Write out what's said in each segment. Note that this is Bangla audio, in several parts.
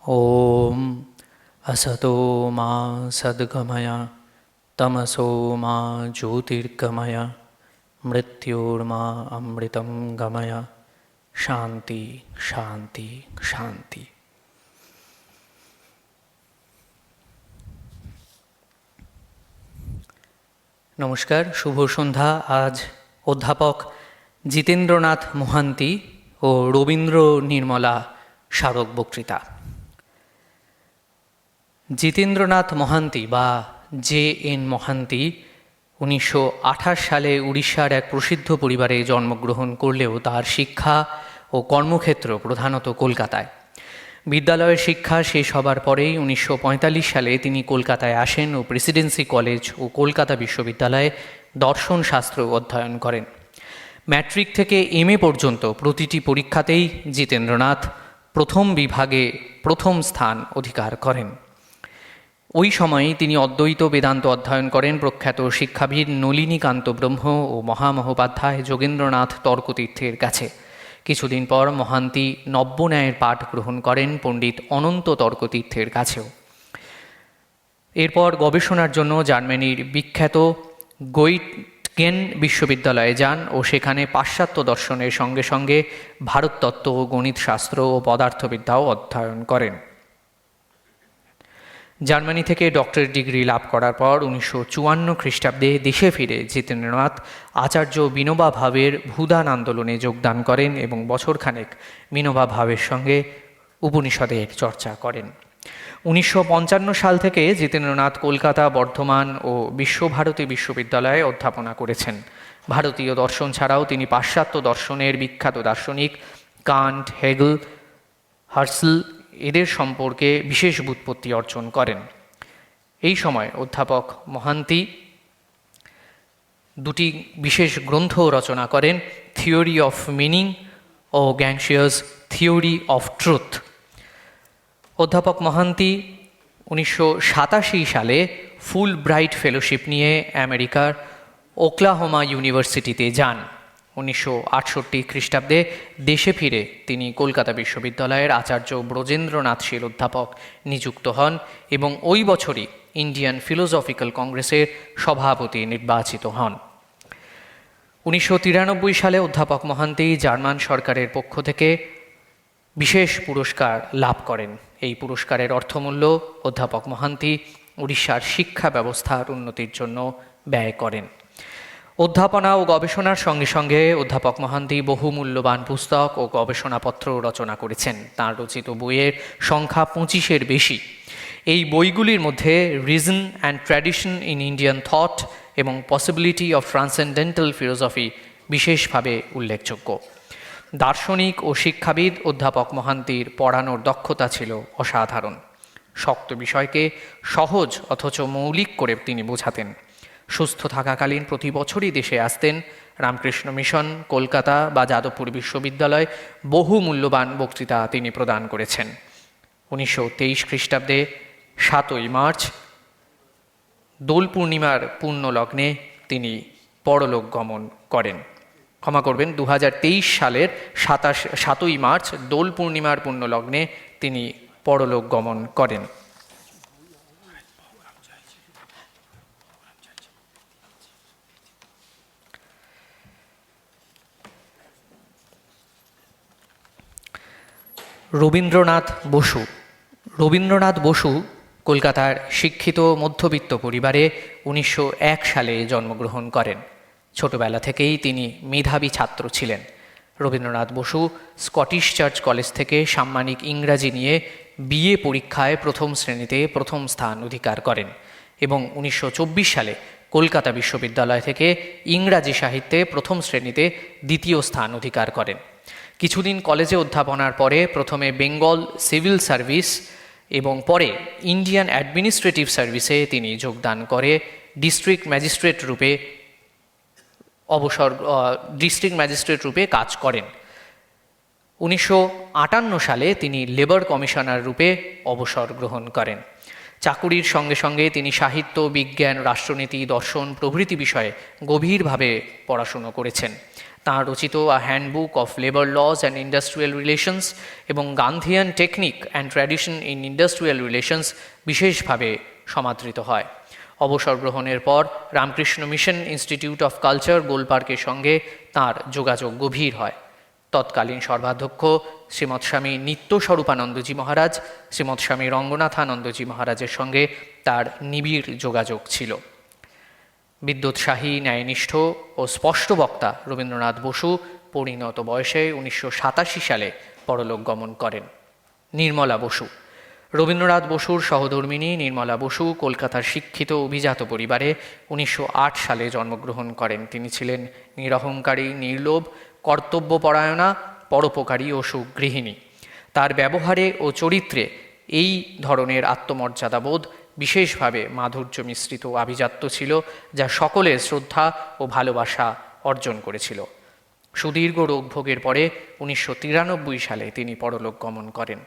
ॐ असतो मा सद्गमय तमसो मा ज्योतिर्गमय मृत्योर्मा अमृतं गमय शान्ति शान्ति शान्ति। নমস্কার, শুভ সন্ধ্যা। আজ অধ্যাপক জিতেন্দ্রনাথ মোহান্তি ও রবীন্দ্র নির্মলা স্মারক বক্তৃতা। জিতেন্দ্রনাথ মোহান্তি বা জে.এন. মোহান্তি 1928 সালে উড়িষ্যার এক প্রসিদ্ধ পরিবারে জন্মগ্রহণ করলেও তার শিক্ষা ও কর্মক্ষেত্র প্রধানত কলকাতায়। বিদ্যালয়ের শিক্ষা শেষ হবার পরেই 1945 সালে তিনি কলকাতায় আসেন ও প্রেসিডেন্সি কলেজ ও কলকাতা বিশ্ববিদ্যালয়ে দর্শন শাস্ত্র অধ্যয়ন করেন। ম্যাট্রিক থেকে এমএ পর্যন্ত প্রতিটি পরীক্ষাতেই জিতেন্দ্রনাথ প্রথম বিভাগে প্রথম স্থান অধিকার করেন। ওই সময়ই তিনি অদ্বৈত বেদান্ত অধ্যয়ন করেন প্রখ্যাত শিক্ষাবিদ নলিনীকান্ত ব্রহ্ম ও মহামহোপাধ্যায় যোগেন্দ্রনাথ তর্কতীর্থের কাছে। কিছুদিন পর মোহান্তি নব্যন্যায়ের পাঠ গ্রহণ করেন পণ্ডিত অনন্ত তর্কতীর্থের কাছেও। এরপর গবেষণার জন্য জার্মানির বিখ্যাত গোইটগেন বিশ্ববিদ্যালয়ে যান ও সেখানে পাশ্চাত্য দর্শনের সঙ্গে সঙ্গে ভারততত্ত্ব, গণিতশাস্ত্র ও পদার্থবিদ্যাও অধ্যয়ন করেন। জার্মানি থেকে ডক্টরেট ডিগ্রি লাভ করার পর 1954 খ্রিস্টাব্দে দেশে ফিরে জিতেন্দ্রনাথ আচার্য বিনোবা ভাবের ভূদান আন্দোলনে যোগদান করেন এবং বছরখানেক বিনোবা ভাবের সঙ্গে উপনিষদের চর্চা করেন। 1955 সাল থেকে জিতেন্দ্রনাথ কলকাতা, বর্ধমান ও বিশ্বভারতী বিশ্ববিদ্যালয়ে অধ্যাপনা করেছেন। ভারতীয় দর্শন ছাড়াও তিনি পাশ্চাত্য দর্শনের বিখ্যাত দার্শনিক কান্ট, হেগেল, হার্সেল এদের সম্পর্কে বিশেষ ব্যুৎপত্তি অর্জন করেন। এই সময় অধ্যাপক মোহান্তি দুটি বিশেষ গ্রন্থ রচনা করেন, থিওরি অফ মিনিং ও গ্যাংশিয়াস থিওরি অফ ট্রুথ। অধ্যাপক মোহান্তি 1987 সালে ফুল ব্রাইট ফেলোশিপ নিয়ে আমেরিকার ওকলাহোমা ইউনিভার্সিটিতে যান। 1968 খ্রিস্টাব্দে দেশে ফিরে তিনি কলকাতা বিশ্ববিদ্যালয়ের আচার্য ব্রজেন্দ্রনাথ শীল অধ্যাপক নিযুক্ত হন এবং ওই বছরই ইন্ডিয়ান ফিলোসফিক্যাল কংগ্রেসের সভাপতি নির্বাচিত হন। 1993 সালে অধ্যাপক মোহান্তি জার্মান সরকারের পক্ষ থেকে বিশেষ পুরস্কার লাভ করেন। এই পুরস্কারের অর্থমূল্য অধ্যাপক মোহান্তি উড়িষ্যার শিক্ষা ব্যবস্থার উন্নতির জন্য ব্যয় করেন। অধ্যাপনা ও গবেষণার সঙ্গে সঙ্গে অধ্যাপক মোহান্তি বহু মূল্যবান পুস্তক ও গবেষণাপত্র রচনা করেছেন। তাঁর রচিত বইয়ের সংখ্যা 25-এর বেশি। এই বইগুলির মধ্যে reason and tradition in Indian thought এবং পসিবিলিটি অফ ট্রান্সেন্ডেন্টাল ফিলোসফি বিশেষভাবে উল্লেখযোগ্য। দার্শনিক ও শিক্ষাবিদ অধ্যাপক মোহান্তির পড়ানোর দক্ষতা ছিল অসাধারণ। শক্ত বিষয়কে সহজ অথচ মৌলিক করে তিনি বোঝাতেন। সুস্থ থাকাকালীন প্রতি বছরই দেশে আসতেন। রামকৃষ্ণ মিশন, কলকাতা বা যাদবপুর বিশ্ববিদ্যালয় বহু মূল্যবান বক্তৃতা তিনি প্রদান করেছেন। 1923 খ্রিস্টাব্দে 7ই মার্চ দোল পূর্ণিমার পূর্ণ লগ্নে তিনি পরলোক গমন করেন। ক্ষমা করবেন, 2023 সালের 7ই মার্চ দোল পূর্ণিমার পূর্ণ লগ্নে তিনি পরলোক গমন করেন। রবীন্দ্রনাথ বসু। রবীন্দ্রনাথ বসু কলকাতার শিক্ষিত মধ্যবিত্ত পরিবারে 1901 সালে জন্মগ্রহণ করেন। ছোটবেলা থেকেই তিনি মেধাবী ছাত্র ছিলেন। Rabindranath Basu Scottish Church College থেকে সাম্মানিক ইংরাজি নিয়ে বিএ পরীক্ষায় প্রথম শ্রেণীতে প্রথম স্থান অধিকার করেন এবং 1924 সালে কলকাতা বিশ্ববিদ্যালয় থেকে ইংরাজি সাহিত্যে প্রথম শ্রেণীতে দ্বিতীয় স্থান অধিকার করেন। কিছুদিন কলেজে অধ্যাপনার পরে প্রথমে বেঙ্গল সিভিল সার্ভিস এবং পরে ইন্ডিয়ান অ্যাডমিনিস্ট্রেটিভ সার্ভিসে তিনি যোগদান করে ডিস্ট্রিক্ট ম্যাজিস্ট্রেট রূপে কাজ করেন। 1958 সালে তিনি লেবার কমিশনার রূপে অবসর গ্রহণ করেন। চাকুরির সঙ্গে সঙ্গে তিনি সাহিত্য, বিজ্ঞান, রাষ্ট্রনীতি, দর্শন প্রভৃতি বিষয়ে গভীরভাবে পড়াশুনো করেছেন। তাঁর রচিত a handbook of labour laws and industrial relations এবং Gandhian technique and tradition in industrial relations বিশেষভাবে সমাদৃত হয়। অবসর গ্রহণের পর Ramakrishna mission institute of culture গোলপার্কের সঙ্গে তাঁর যোগাযোগ গভীর হয়। তৎকালীন সর্বাধ্যক্ষ শ্রীমৎ স্বামী নিত্যস্বরূপানন্দজি মহারাজ, শ্রীমৎ স্বামী রঙ্গনাথানন্দজি মহারাজের সঙ্গে তার নিবিড় যোগাযোগ ছিল। বিদ্যোৎসাহী, ন্যায়নিষ্ঠ ও স্পষ্ট বক্তা রবীন্দ্রনাথ বসু পরিণত বয়সে 1987 সালে পরলোক গমন করেন। নির্মলা বসু। রবীন্দ্রনাথ বসুর সহধর্মিণী নির্মলা বসু কলকাতার শিক্ষিত অভিজাত পরিবারে 1908 সালে জন্মগ্রহণ করেন। তিনি ছিলেন নিরহংকারী, নির্লোভ, কর্তব্যপরায়ণা, পরোপকারী ও সুগৃহিণী। তার ব্যবহারে ও চরিত্রে এই ধরনের আত্মমর্যাদাবোধ বিশেষভাবে মাধুর্য মিশ্রিত আভিজাত্য ছিল, যা সকলের শ্রদ্ধা ও ভালোবাসা অর্জন করেছিল। সুদীর্ঘ রোগভোগের পরে 1993 সালে তিনি পরলোক গমন করেন।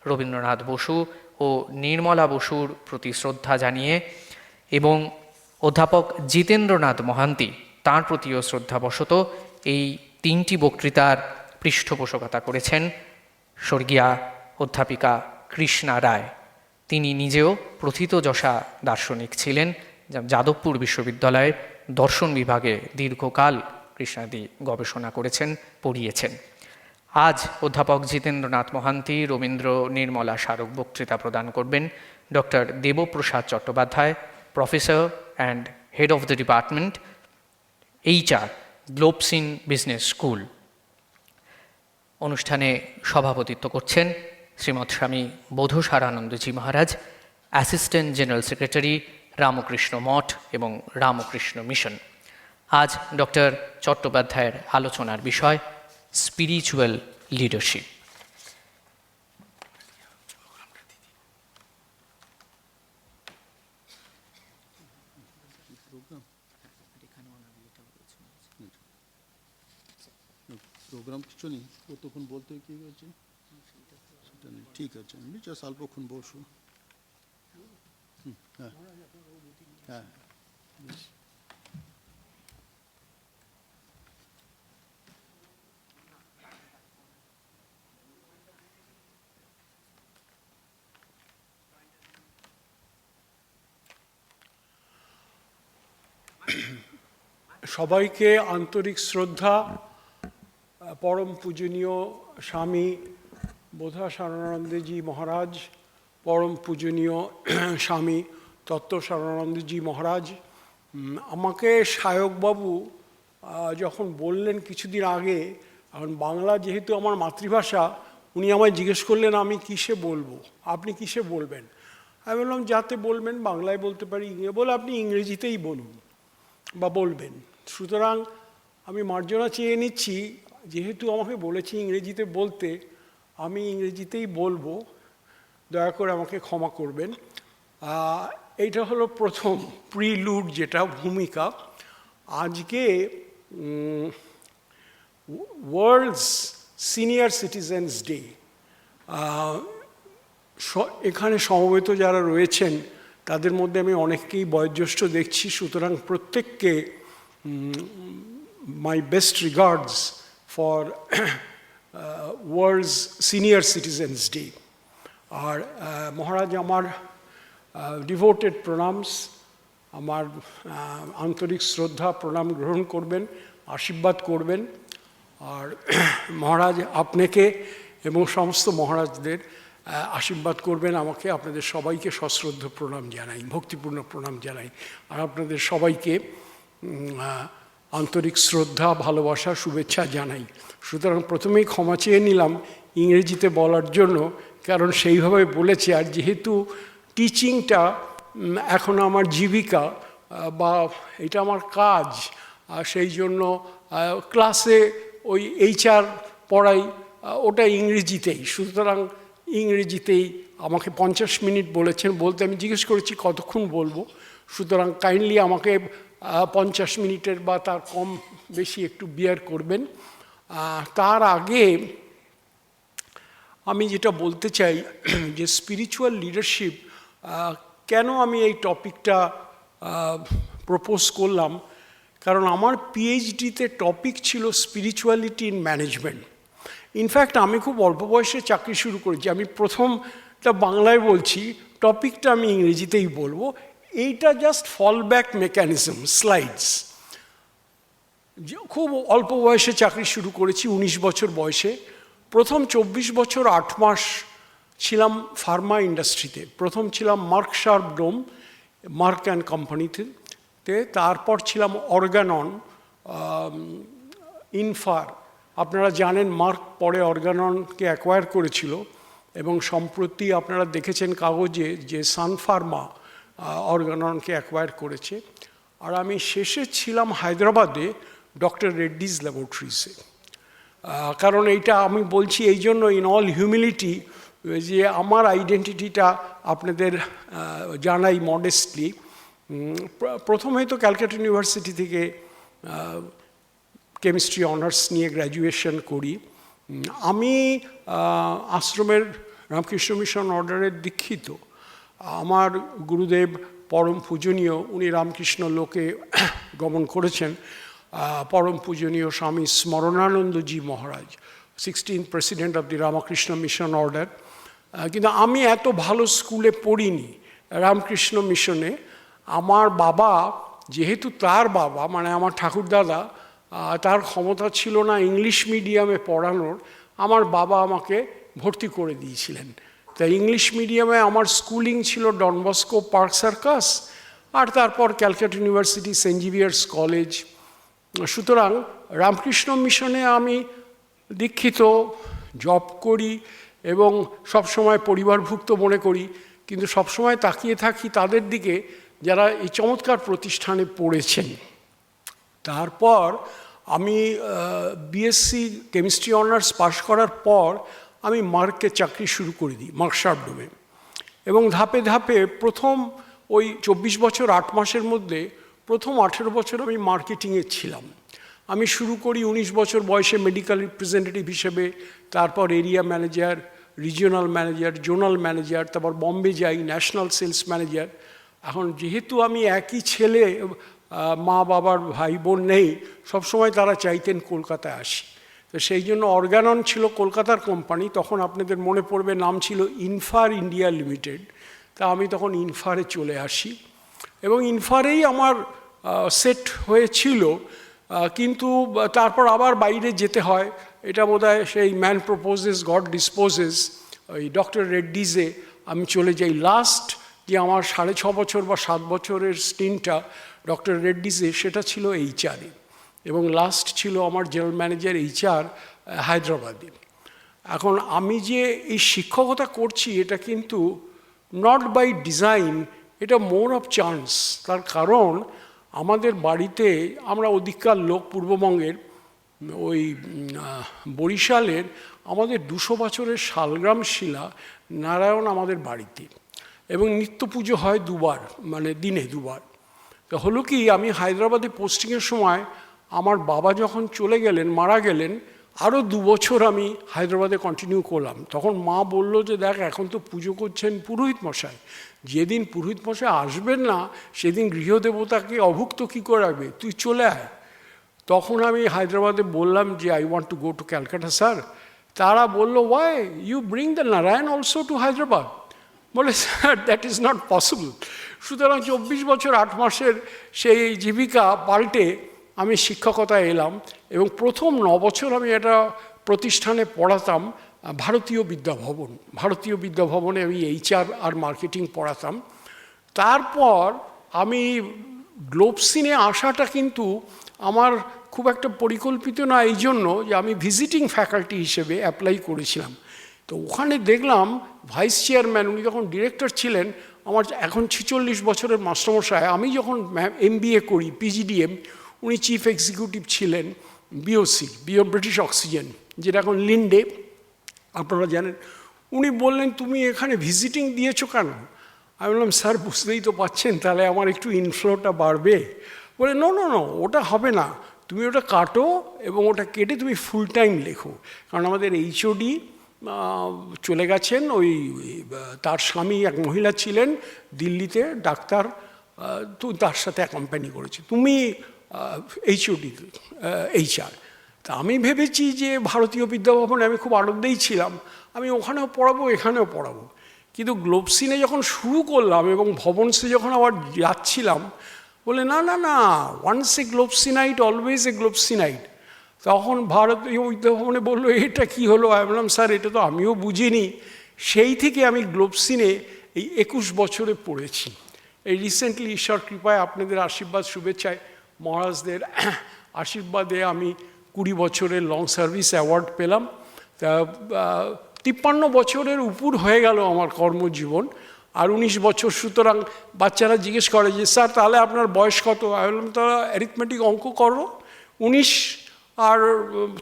রবীন্দ্রনাথ বসু ও নির্মলা বসুর প্রতি শ্রদ্ধা জানিয়ে এবং অধ্যাপক জিতেন্দ্রনাথ মহান্তি তাঁর প্রতিও শ্রদ্ধাবশত এই 3টি বক্তৃতার পৃষ্ঠপোষকতা করেছেন স্বর্গীয়া অধ্যাপিকা কৃষ্ণা রায়। তিনি নিজেও প্রথিতযশা দার্শনিক ছিলেন। যাদবপুর বিশ্ববিদ্যালয়ের দর্শন বিভাগে দীর্ঘকাল কৃষ্ণাদি গবেষণা করেছেন, পড়িয়েছেন। আজ অধ্যাপক জিতেন্দ্রনাথ মহান্তি রবীন্দ্র নির্মলা স্মারক বক্তৃতা প্রদান করবেন doctor Debaprasad Chattopadhyay, professor and head of the department HR, Globes in business school. অনুষ্ঠানে সভাপতিত্ব করছেন শ্রীমৎ স্বামী বোধসারানন্দজি মহারাজ, অ্যাসিস্ট্যান্ট জেনারেল সেক্রেটারি, রামকৃষ্ণ মঠ এবং রামকৃষ্ণ মিশন। আজ ডক্টর চট্টোপাধ্যায়ের আলোচনার বিষয় স্পিরিচুয়াল লিডারশিপ। প্রোগ্রাম কিছু নেই, কতক্ষণ বলতে কি হয়েছে সেটা নেই, ঠিক আছে, আমি জাস্ট অল্পক্ষণ বসু। হ্যাঁ হ্যাঁ, সবাইকে আন্তরিক শ্রদ্ধা। পরম পূজনীয় স্বামী বোধসারানন্দজি মহারাজ, পরম পূজনীয় স্বামী তত্ত্বসারানন্দজি মহারাজ, আমাকে সায়কবাবু যখন বললেন কিছুদিন আগে, এখন বাংলা যেহেতু আমার মাতৃভাষা, উনি আমায় জিজ্ঞেস করলেন আমি কিসে বলবো, আপনি কিসে বলবেন। আমি বললাম যাতে বলবেন বাংলায় বলতে পারি, বলে আপনি ইংরেজিতেই বলুন বা বলবেন। সুতরাং আমি মার্জনা চেয়ে নিচ্ছি, যেহেতু আমাকে বলেছি ইংরেজিতে বলতে, আমি ইংরেজিতেই বলবো, দয়া করে আমাকে ক্ষমা করবেন। এইটা হলো প্রথম প্রিলুড, যেটা ভূমিকা। আজকে ওয়ার্ল্ডস সিনিয়র সিটিজেন্স ডে। এখানে সমবেত যারা রয়েছেন তাদের মধ্যে আমি অনেককেই বয়োজ্যেষ্ঠ দেখছি, সুতরাং প্রত্যেককে my best regards for world's senior citizens day. আর মহারাজ আমার ডিভোটেড প্রণামস, আমার আন্তরিক শ্রদ্ধা প্রণাম গ্রহণ করবেন, আশীর্বাদ করবেন। আর মহারাজ আপনাকে এবং সমস্ত মহারাজদের আশীর্বাদ করবেন আমাকে। আপনাদের সবাইকে সশ্রদ্ধ প্রণাম জানাই, ভক্তিপূর্ণ প্রণাম জানাই। আর আপনাদের সবাইকে আন্তরিক শ্রদ্ধা, ভালোবাসা, শুভেচ্ছা জানাই। সুতরাং প্রথমেই ক্ষমা চেয়ে নিলাম ইংরেজিতে বলার জন্য, কারণ সেইভাবে বলেছি। আর যেহেতু টিচিংটা এখন আমার জীবিকা বা এটা আমার কাজ, সেই জন্য ক্লাসে ওই HR পড়াই, ওটা ইংরেজিতেই। সুতরাং ইংরেজিতেই আমাকে 50 মিনিট বলেছেন বলতে, আমি জিজ্ঞেস করেছি কতক্ষণ বলবো। সুতরাং কাইন্ডলি আমাকে 50 মিনিটের বা তার কম বেশি একটু বিয়ার করবেন। তার আগে আমি যেটা বলতে চাই যে স্পিরিচুয়াল লিডারশিপ, কেন আমি এই টপিকটা প্রপোজ করলাম, কারণ আমার পিএইচডিতে টপিক ছিল স্পিরিচুয়ালিটি ইন ম্যানেজমেন্ট। ইনফ্যাক্ট আমি খুব অল্প বয়সে চাকরি শুরু করেছি, আমি প্রথমটা বাংলায় বলছি, টপিকটা আমি ইংরেজিতেই বলবো। এইটা just fall back mechanism, slides. খুব অল্প বয়সে চাকরি শুরু করেছি, 19 বছর বয়সে। প্রথম 24 বছর 8 মাস ছিলাম ফার্মা ইন্ডাস্ট্রিতে। প্রথম ছিলাম Merck Sharp Dohme, Merck and কোম্পানিতে। তারপর ছিলাম অর্গানন, ইনফার। আপনারা জানেন মার্ক পরে অর্গাননকে অ্যাকোয়ার করেছিল, এবং সম্প্রতি আপনারা দেখেছেন কাগজে যে সান ফার্মা অর্গাননকে অ্যাকোয়ার করেছে। আর আমি শেষে ছিলাম হায়দ্রাবাদে ডক্টর রেড্ডিজ ল্যাবরেটরিজে। কারণ এইটা আমি বলছি এই জন্য, ইন অল হিউমিলিটি, যে আমার আইডেন্টিটিটা আপনাদের জানাই মডেস্টলি। প্রথমে তো ক্যালকাটা ইউনিভার্সিটি থেকে কেমিস্ট্রি অনার্স নিয়ে গ্র্যাজুয়েশন করি। আমি আশ্রমের রামকৃষ্ণ মিশন অর্ডারের দীক্ষিত। আমার গুরুদেব পরম পূজনীয়, উনি রামকৃষ্ণ লোকে গমন করেছেন, পরম পূজনীয় স্বামী স্মরণানন্দজি মহারাজ, 16th president of the Ramakrishna mission order. কিন্তু আমি এত ভালো স্কুলে পড়িনি রামকৃষ্ণ মিশনে। আমার বাবা, যেহেতু তার বাবা মানে আমার ঠাকুরদাদা, তার ক্ষমতা ছিল না ইংলিশ মিডিয়ামে পড়ানোর, আমার বাবা আমাকে ভর্তি করে দিয়েছিলেন। তাই ইংলিশ মিডিয়ামে আমার স্কুলিং ছিল ডন বস্কো পার্ক সার্কাস, আর তারপর Calcutta University, Saint Xavier's College. সুতরাং রামকৃষ্ণ মিশনে আমি দীক্ষিত, জব করি এবং সবসময় পরিবারভুক্ত মনে করি, কিন্তু সবসময় তাকিয়ে থাকি তাদের দিকে যারা এই চমৎকার প্রতিষ্ঠানে পড়েছেন। তারপর আমি বিএসসি কেমিস্ট্রি অনার্স পাশ করার পর আমি মার্কে চাকরি শুরু করে দিই, মার্ক শার্প ডোমে। এবং ধাপে ধাপে প্রথম ওই 24 বছর 8 মাসের মধ্যে প্রথম 18 বছর আমি মার্কেটিংয়ে ছিলাম। আমি শুরু করি 19 বছর বয়সে মেডিকেল রিপ্রেজেন্টেটিভ হিসেবে, তারপর area manager, regional manager, zonal manager, তারপর বম্বে যাই, ন্যাশনাল সেলস ম্যানেজার। এখন যেহেতু আমি একই ছেলে, মা বাবার ভাই বোন নেই, সবসময় তারা চাইতেন কলকাতায় আসি। তো সেই জন্য অর্গানন ছিল কলকাতার কোম্পানি, তখন আপনাদের মনে পড়বে নাম ছিল ইনফার ইন্ডিয়া লিমিটেড। তা আমি তখন ইনফারে চলে আসি এবং ইনফারেই আমার সেট হয়েছিল। কিন্তু তারপর আবার বাইরে যেতে হয়, এটা বোধহয় সেই ম্যান প্রপোজেস গড ডিসপোজেস, ওই ডক্টর রেড্ডিজে আমি চলে যাই। লাস্ট যে আমার 6.5 বছর বা 7 বছরের স্টিনটা ডক্টর রেড্ডিজে, সেটা ছিল এইচআরে, এবং লাস্ট ছিল আমার জেনারেল ম্যানেজার এইচআর হায়দ্রাবাদে। এখন আমি যে এই শিক্ষকতা করছি এটা কিন্তু নট বাই ডিজাইন, এটা মোর অফ চান্স। তার কারণ আমাদের বাড়িতে, আমরা ওদিককার লোক পূর্ববঙ্গের, ওই বরিশালের, আমাদের 200 বছরের শালগ্রাম শিলা নারায়ণ আমাদের বাড়িতে, এবং নিত্য পুজো হয় 2 বার, মানে দিনে 2 বার। তো হলো কি, আমি হায়দ্রাবাদে পোস্টিংয়ের সময় আমার বাবা যখন চলে গেলেন, মারা গেলেন, আরও 2 বছর আমি হায়দ্রাবাদে কন্টিনিউ করলাম। তখন মা বলল যে দেখ, এখন তো পুজো করছেন পুরোহিত মশাই, যেদিন পুরোহিত মশাই আসবেন না সেদিন গৃহদেবতাকে অভুক্ত কী করে রাখবে, তুই চলে আয়। তখন আমি হায়দ্রাবাদে বললাম যে I want to go to Calcutta sir. তারা বললো, why you bring the Narayan also to Hyderabad? বলে, sir that is not possible. সুতরাং 24 বছর 8 মাসের সেই জীবিকা পাল্টে আমি শিক্ষকতায় এলাম, এবং প্রথম 9 বছর আমি একটা প্রতিষ্ঠানে পড়াতাম, ভারতীয় বিদ্যাভবন। ভারতীয় বিদ্যাভবনে আমি এইচআর আর মার্কেটিং পড়াতাম। তারপর আমি গ্লোবসিনে আসাটা কিন্তু আমার খুব একটা পরিকল্পিত না, এই জন্য যে আমি ভিজিটিং ফ্যাকাল্টি হিসেবে অ্যাপ্লাই করেছিলাম। তো ওখানে দেখলাম ভাইস চেয়ারম্যান, উনি যখন ডিরেক্টর ছিলেন, আমার এখন 46 বছরের মাস্টারমশাই, আমি যখন MBA করি PGDM, উনি চিফ এক্সিকিউটিভ ছিলেন BOC, ব্রিটিশ অক্সিজেন, যেটা এখন লিন্ডে, আপনারা জানেন। উনি বললেন, তুমি এখানে ভিজিটিং দিয়েছো কেন? আমি বললাম, স্যার বুঝতেই তো পাচ্ছেন, তাহলে আমার একটু ইনফ্লোটা বাড়বে। বলে, নো, ওটা হবে না, তুমি ওটা কাটো এবং ওটা কেটে তুমি ফুল টাইম লেখো। কারণ আমাদের HOD চলে গেছেন, ওই তার স্বামী এক মহিলা ছিলেন দিল্লিতে ডাক্তার, তো তার সাথে অ্যাকম্পানি করেছে, তুমি HOD HR। তা আমি ভেবেছি যে ভারতীয় বিদ্যাভবনে আমি খুব আনন্দেই ছিলাম, আমি ওখানেও পড়াবো এখানেও পড়াবো। কিন্তু গ্লোবসিনে যখন শুরু করলাম এবং ভবনসে যখন আবার যাচ্ছিলাম, বলে না না না, ওয়ান্স এ গ্লোবসিনাইট অলওয়েজ এ গ্লোবসিনাইট। তখন ভারতীয় বিদ্যাভবনে বললো এটা কি হলো? আমি বললাম স্যার এটা তো আমিও বুঝিনি। সেই থেকে আমি গ্লোবসিনে এই 21 বছরে পড়েছি। এই রিসেন্টলি ঈশ্বর কৃপায় আপনাদের আশীর্বাদ শুভেচ্ছায় মহারাজদের আশীর্বাদে আমি 20 বছরের লং সার্ভিস অ্যাওয়ার্ড পেলাম। তা 53 বছরের উপর হয়ে গেল আমার কর্মজীবন, আর 19 বছর। সুতরাং বাচ্চারা জিজ্ঞেস করে যে স্যার তাহলে আপনার বয়স কত? আমি বললাম তারা অ্যারিথমেটিক অঙ্ক করো, 19 আর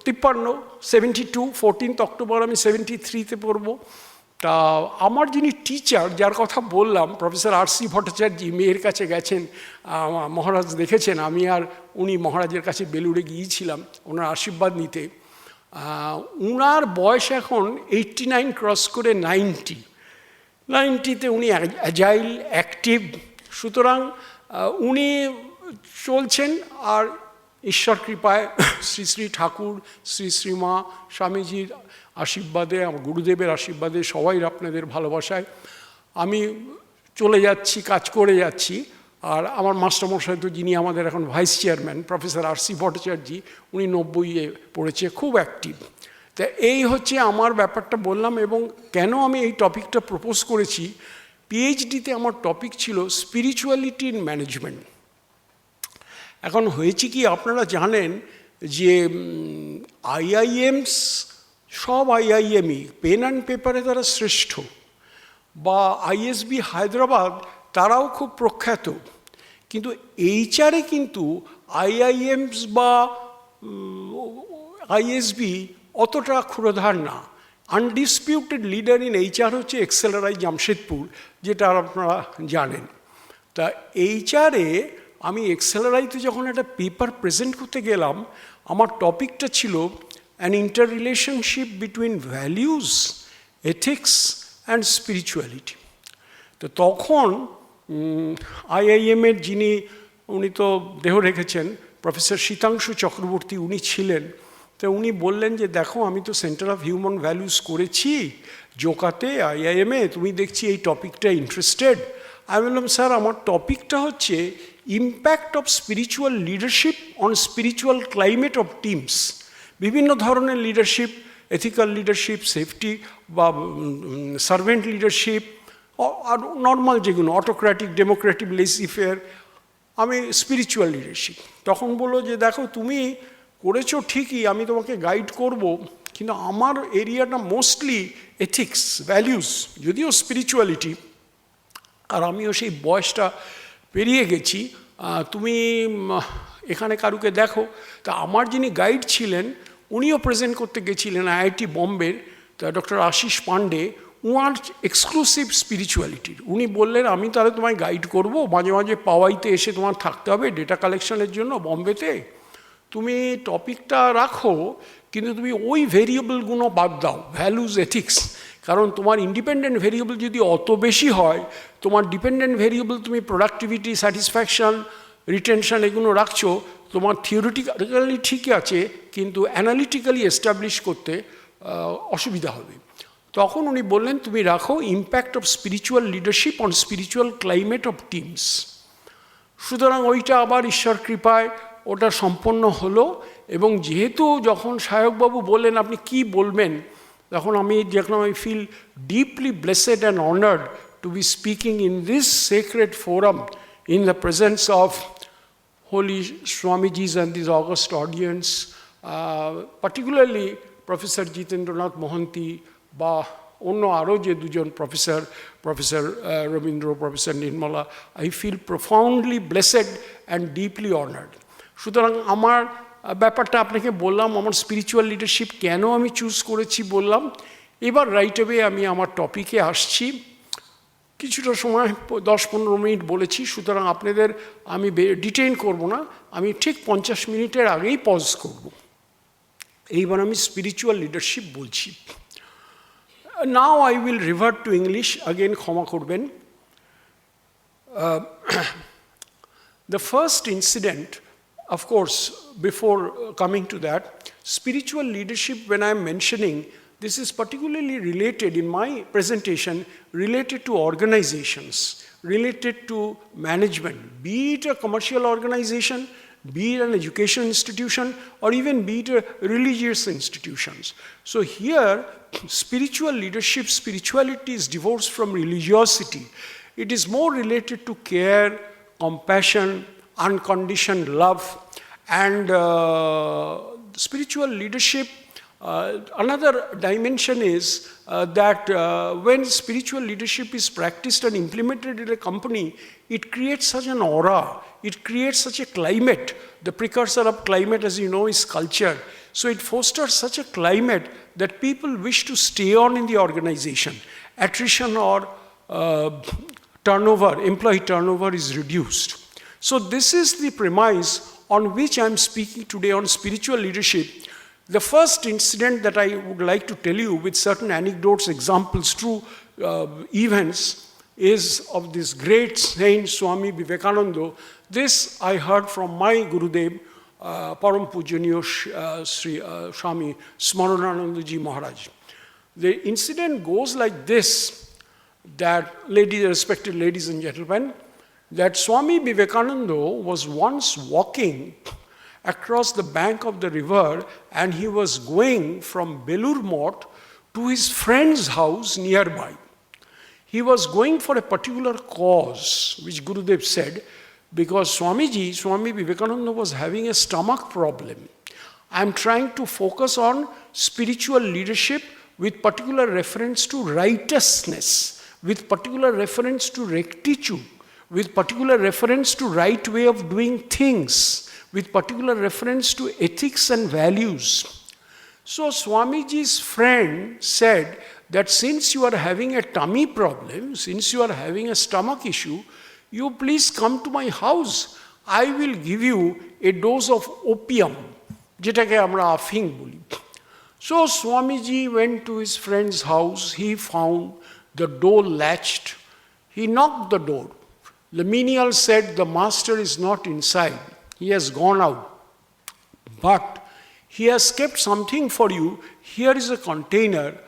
53, 72, 14 অক্টোবর আমি 73-তে পড়বো। তা আমার যিনি টিচার, যার কথা বললাম, প্রফেসর R.C. ভট্টাচার্য, মেয়ের কাছে গেছেন, মহারাজ দেখেছেন, আমি আর উনি মহারাজের কাছে বেলুড়ে গিয়েছিলাম ওনার আশীর্বাদ নিতে। উনার বয়স এখন 89 ক্রস করে 90-তে উনি অ্যাজাইল অ্যাক্টিভ। সুতরাং উনি চলছেন, আর ঈশ্বর কৃপায় শ্রী শ্রী ঠাকুর, শ্রী শ্রীমা, স্বামীজির আশীর্বাদে, আমার গুরুদেবের আশীর্বাদে, সবাই আপনাদের ভালোবাসায় আমি চলে যাচ্ছি, কাজ করে যাচ্ছি। আর আমার মাস্টারমশাই তো, যিনি আমাদের এখন vice chairman, professor R.C. Bhattacharya, উনি 90-এ পড়েছে, খুব অ্যাক্টিভ। তা এই হচ্ছে আমার ব্যাপারটা বললাম। এবং কেন আমি এই টপিকটা প্রপোজ করেছি, PhD-তে আমার টপিক ছিল স্পিরিচুয়ালিটি ইন ম্যানেজমেন্ট। এখন হয়েছে কি, আপনারা জানেন যে IIMs, সব IIMই পেন অ্যান্ড পেপারে তারা শ্রেষ্ঠ, বা ISB হায়দ্রাবাদ তারাও খুব প্রখ্যাত। কিন্তু HR-এ কিন্তু IIMs বা ISB অতটা ক্ষুরধার না। আনডিসপিউটেড লিডার ইন HR হচ্ছে এক্সেলআরআই জামশেদপুর, যেটা আপনারা জানেন। তা HR-এ আমি এক্সেলআরআইতে যখন একটা পেপার প্রেজেন্ট করতে গেলাম, আমার টপিকটা ছিল an inter relationship between values, ethics and spirituality. তো তখন IIM-এর যিনি, উনি তো দেহ রেখেছেন, প্রফেসর শীতাংশু চক্রবর্তী, উনি ছিলেন। তো উনি বললেন যে দেখো, আমি তো সেন্টার অফ হিউম্যান ভ্যালুস করেছি জোকাতে, IIM-এ, তুমি দেখছি এই টপিকটা ইন্টারেস্টেড। আমি বললাম স্যার আমার টপিকটা হচ্ছে impact of spiritual leadership on spiritual climate of teams. বিভিন্ন ধরনের লিডারশিপ, এথিক্যাল লিডারশিপ, সেফটি বা সার্ভেন্ট লিডারশিপ, আর নর্মাল যেগুলো অটোক্র্যাটিক, ডেমোক্রেটিক, লেসি ফেয়ার, আমি স্পিরিচুয়াল লিডারশিপ। তখন বললো যে দেখো তুমি করেছো ঠিকই, আমি তোমাকে গাইড করব, কিন্তু আমার এরিয়াটা মোস্টলি এথিক্স, ভ্যালিউস, যদিও স্পিরিচুয়ালিটি, আর আমিও সেই বয়সটা পেরিয়ে গেছি। তুমি এখানে কারুকে দেখো। তা আমার যিনি গাইড ছিলেন, উনিও প্রেজেন্ট করতে গেছিলেন IIT বম্বের, তা ডক্টর আশিস পান্ডে, উনার এক্সক্লুসিভ স্পিরিচুয়ালিটির। উনি বললেন আমি তাহলে তোমায় গাইড করব, মাঝে মাঝে পাওয়াইতে এসে তোমার থাকতে হবে ডেটা কালেকশনের জন্য বম্বেতে, তুমি টপিকটা রাখো, কিন্তু তুমি ওই ভেরিয়েবলগুলো বাদ দাও, ভ্যালুজ, এথিক্স। কারণ তোমার ইন্ডিপেন্ডেন্ট ভেরিয়েবল যদি অত বেশি হয়, তোমার ডিপেন্ডেন্ট ভেরিয়েবল তুমি প্রোডাক্টিভিটি, স্যাটিসফ্যাকশন, রিটেনশন এগুলো রাখছো, তোমার থিওরিটিক্যালি ঠিকই আছে, কিন্তু অ্যানালিটিক্যালি এস্টাবলিশ করতে অসুবিধা হবে। তখন উনি বললেন তুমি রাখো impact of spiritual leadership on spiritual climate of teams. সুতরাং ওইটা আবার ঈশ্বর কৃপায় ওটা সম্পন্ন হলো। এবং যেহেতু যখন সায়কবাবু বললেন আপনি কি বলবেন, তখন আমি যখন I feel deeply blessed and honoured to be speaking in this sacred forum in the presence of holy Swamijis and this august audience, particularly Professor Jitendranath Mohanty, বা অন্য আরও যে দুজন professor, professor Rabindra, professor Nirmala, I feel profoundly blessed and deeply honoured. সুতরাং আমার ব্যাপারটা আপনাকে বললাম, আমার স্পিরিচুয়াল লিডারশিপ কেন আমি চুজ করেছি বললাম। এবার রাইট অ্যাওয়ে আমি আমার টপিকে আসছি। কিছুটা সময় 10-15 মিনিট বলেছি, সুতরাং আপনাদের আমি ডিটেইন করব না, আমি ঠিক 50 মিনিটের আগেই পজ করব। এইবার আমি স্পিরিচুয়াল লিডারশিপ বলছি। Now I will revert to English again, ক্ষমা করবেন। The first incident Of course, before coming to that, spiritual leadership, when I'm mentioning, this is particularly related in my presentation, related to organizations, related to management, be it a commercial organization, be it an education institution, or even be it a religious institutions. So here, spiritual leadership, spirituality is divorced from religiosity. It is more related to care, compassion, unconditioned love, and spiritual leadership. Another dimension is that when spiritual leadership is practiced and implemented in a company, it creates such an aura, it creates such a climate. The precursor of climate, as you know, is culture. So it fosters such a climate that people wish to stay on in the organization. Attrition or turnover, employee turnover is reduced. So this is the premise on which I'm speaking today on spiritual leadership. The first incident that I would like to tell you with certain anecdotes, examples, true events, is of this great saint Swami Vivekananda. This I heard from my Gurudev, Param Pujaniya Sri Swami Smarananandaji Maharaj. The incident goes like this, that respected ladies and gentlemen, that Swami Vivekananda was once walking across the bank of the river, and he was going from Belur Mott to his friend's house nearby. He was going for a particular cause, which Gurudev said, because Swami Vivekananda was having a stomach problem. I am trying to focus on spiritual leadership with particular reference to righteousness, with particular reference to rectitude, with particular reference to right way of doing things, with particular reference to ethics and values. So Swamiji's friend said that since you are having a tummy problem, since you are having a stomach issue, you please come to my house. I will give you a dose of opium, jetake amra afing boli. So Swamiji went to his friend's house. He found the door latched. He knocked the door. The menial said, the master is not inside. He has gone out. But he has kept something for you. Here is a container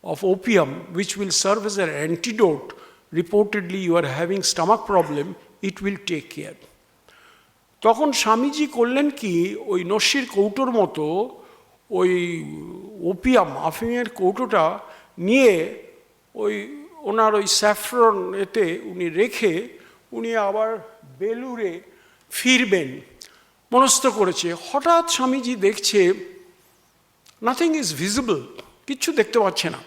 of opium which will serve as an antidote. Reportedly you are having stomach problem. It will take care. তখন স্বামীজি করলেন কি, ওই নস্যির কৌটোর মতো ওই ওপিয়াম আফিমের কৌটোটা নিয়ে ওই ওনার ওই স্যাফরন এতে উনি রেখে উনি আবার বেলুরে ফিরবেন মনস্থ করেছে। হঠাৎ স্বামীজি দেখছে নাথিং ইজ ভিজিবল, কিচ্ছু দেখতে পাচ্ছে না।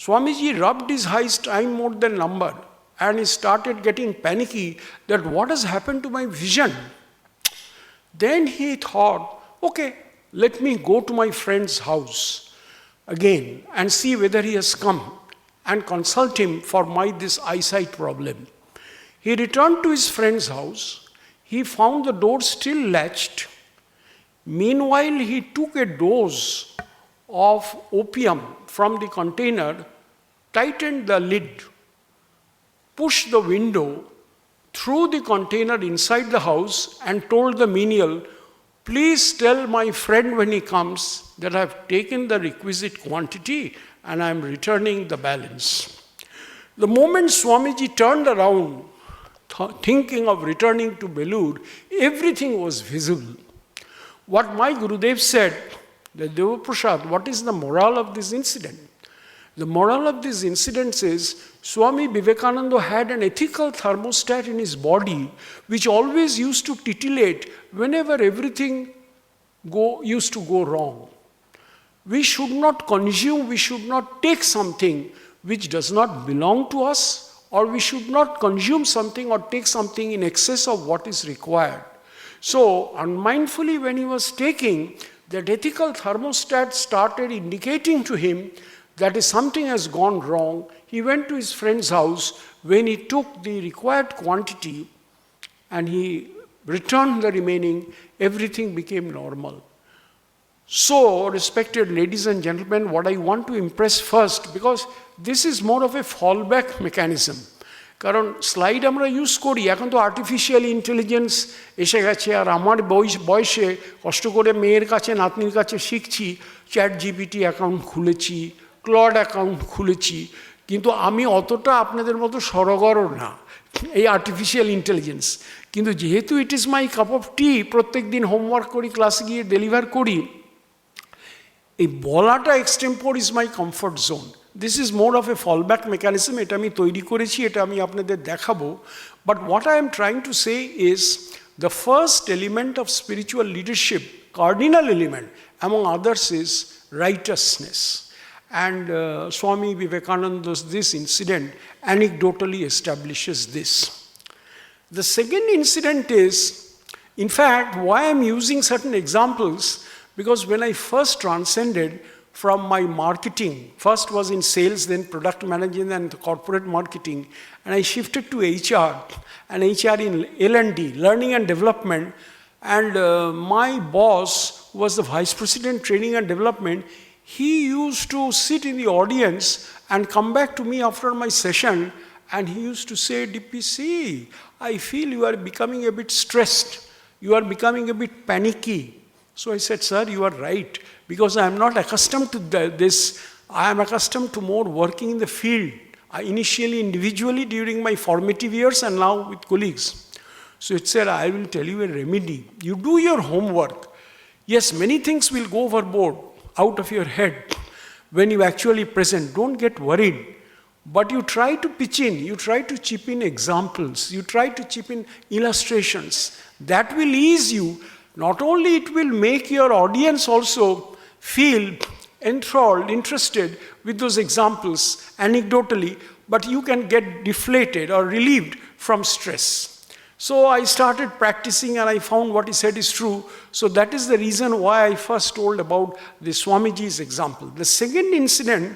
Swamiji rubbed his eyes time more than number, and he started getting panicky that what has happened to my vision. Then he thought, okay, let me go to my friend's house again and see whether he has come and consult him for this eyesight problem. He returned to his friend's house. He found the door still latched. Meanwhile, he took a dose of opium from the container, tightened the lid, pushed the window, threw the container inside the house and told the menial, please tell my friend when he comes that I have taken the requisite quantity and I am returning the balance. The moment Swamiji turned around, thinking of returning to Belur, everything was visible. What my Gurudev said, that Devaprasad, what is the moral of this incident? The moral of this incident is Swami Vivekananda had an ethical thermostat in his body which always used to titillate whenever everything used to go wrong. We should not consume, we should not take something which does not belong to us, or we should not consume something or take something in excess of what is required. So unmindfully when he was taking, that ethical thermostat started indicating to him that if something has gone wrong. He went to his friend's house. When he took the required quantity and he returned the remaining, everything became normal. So, respected ladies and gentlemen, what I want to impress first, because this is more of a fallback mechanism. কারণ স্লাইড আমরা ইউজ করি, এখন তো আর্টিফিশিয়াল ইন্টেলিজেন্স এসে গেছে, আর আমার বয়সে কষ্ট করে মেয়ের কাছে নাতনির কাছে শিখছি, চ্যাট জিপিটি অ্যাকাউন্ট খুলেছি, ক্লড অ্যাকাউন্ট খুলেছি, কিন্তু আমি অতটা আপনাদের মতো সরগরও না এই আর্টিফিশিয়াল ইন্টেলিজেন্স। কিন্তু যেহেতু it is my cup of tea, প্রত্যেক দিন হোমওয়ার্ক করি, ক্লাসে গিয়ে ডেলিভার করি, এই বলাটা extempore is my comfort zone. This is more of A fallback mechanism, এটা আমি তৈরি করেছি, এটা আমি আপনাদের দেখাবো। But what I am trying to say is the first element of spiritual leadership, cardinal element among others is righteousness. And Swami Vivekananda's this incident anecdotally establishes this. The second incident is, in fact, why I'm using certain examples, because when I first transcended from my marketing, first was in sales, then product management and corporate marketing, and I shifted to HR, and HR in L&D, learning and development, and my boss was the vice president training and development. He used to sit in the audience and come back to me after my session, and he used to say, DPC, I feel you are becoming a bit stressed, you are becoming a bit panicky. So I said, sir, you are right, because I am not accustomed to this. I am accustomed to more working in the field, initially individually during my formative years and now with colleagues. So it said, I will tell you a remedy. You do your homework. Yes, many things will go overboard, out of your head. When you actually present, don't get worried. But you try to pitch in, you try to chip in examples, you try to chip in illustrations. That will ease you. Not only it will make your audience also feel enthralled, interested with those examples anecdotally, but you can get deflated or relieved from stress. So I started practicing and I found what he said is true. So that is the reason why I first told about the Swamiji's example. The second incident,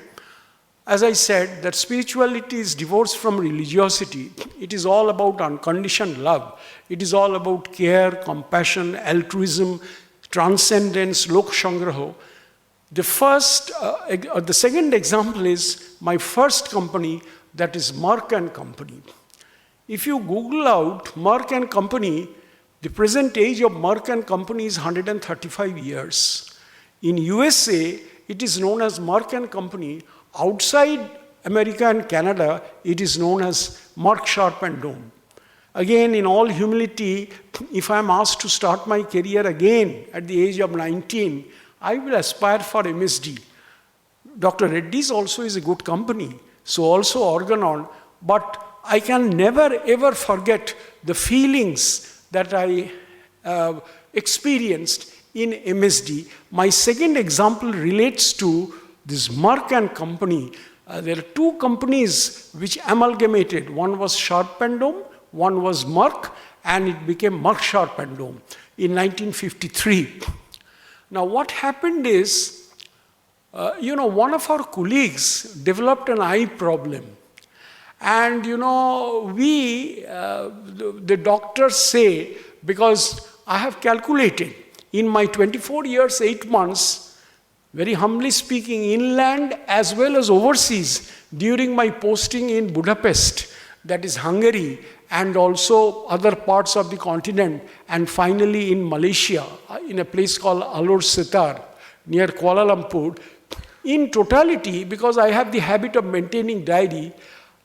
as I said, that spirituality is divorced from religiosity. It is all about unconditioned love. It is all about care, compassion, altruism, transcendence, lok shangraho. The second example is my first company, that is Merck and Company. If you Google out Merck and Company, the present age of Merck and Company is 135 years. In USA, it is known as Merck and Company. Outside America and Canada, it is known as Merck Sharp and Dohme. Again, in all humility, if I am asked to start my career again at the age of 19, I will aspire for MSD. Dr. Reddy's also is a good company, so also Organon, but I can never ever forget the feelings that I experienced in MSD. My second example relates to this Merck and Company. There are two companies which amalgamated. One was Sharp and Dohme, one was Merck, and it became Merck Sharp and Dohme in 1953. Now what happened is, one of our colleagues developed an eye problem. And the doctors say, because I have calculated in my 24 years, 8 months, very humbly speaking, inland as well as overseas, during my posting in Budapest, that is Hungary, and also other parts of the continent, and finally in Malaysia, in a place called Alor Setar, near Kuala Lumpur. In totality, because I have the habit of maintaining diary,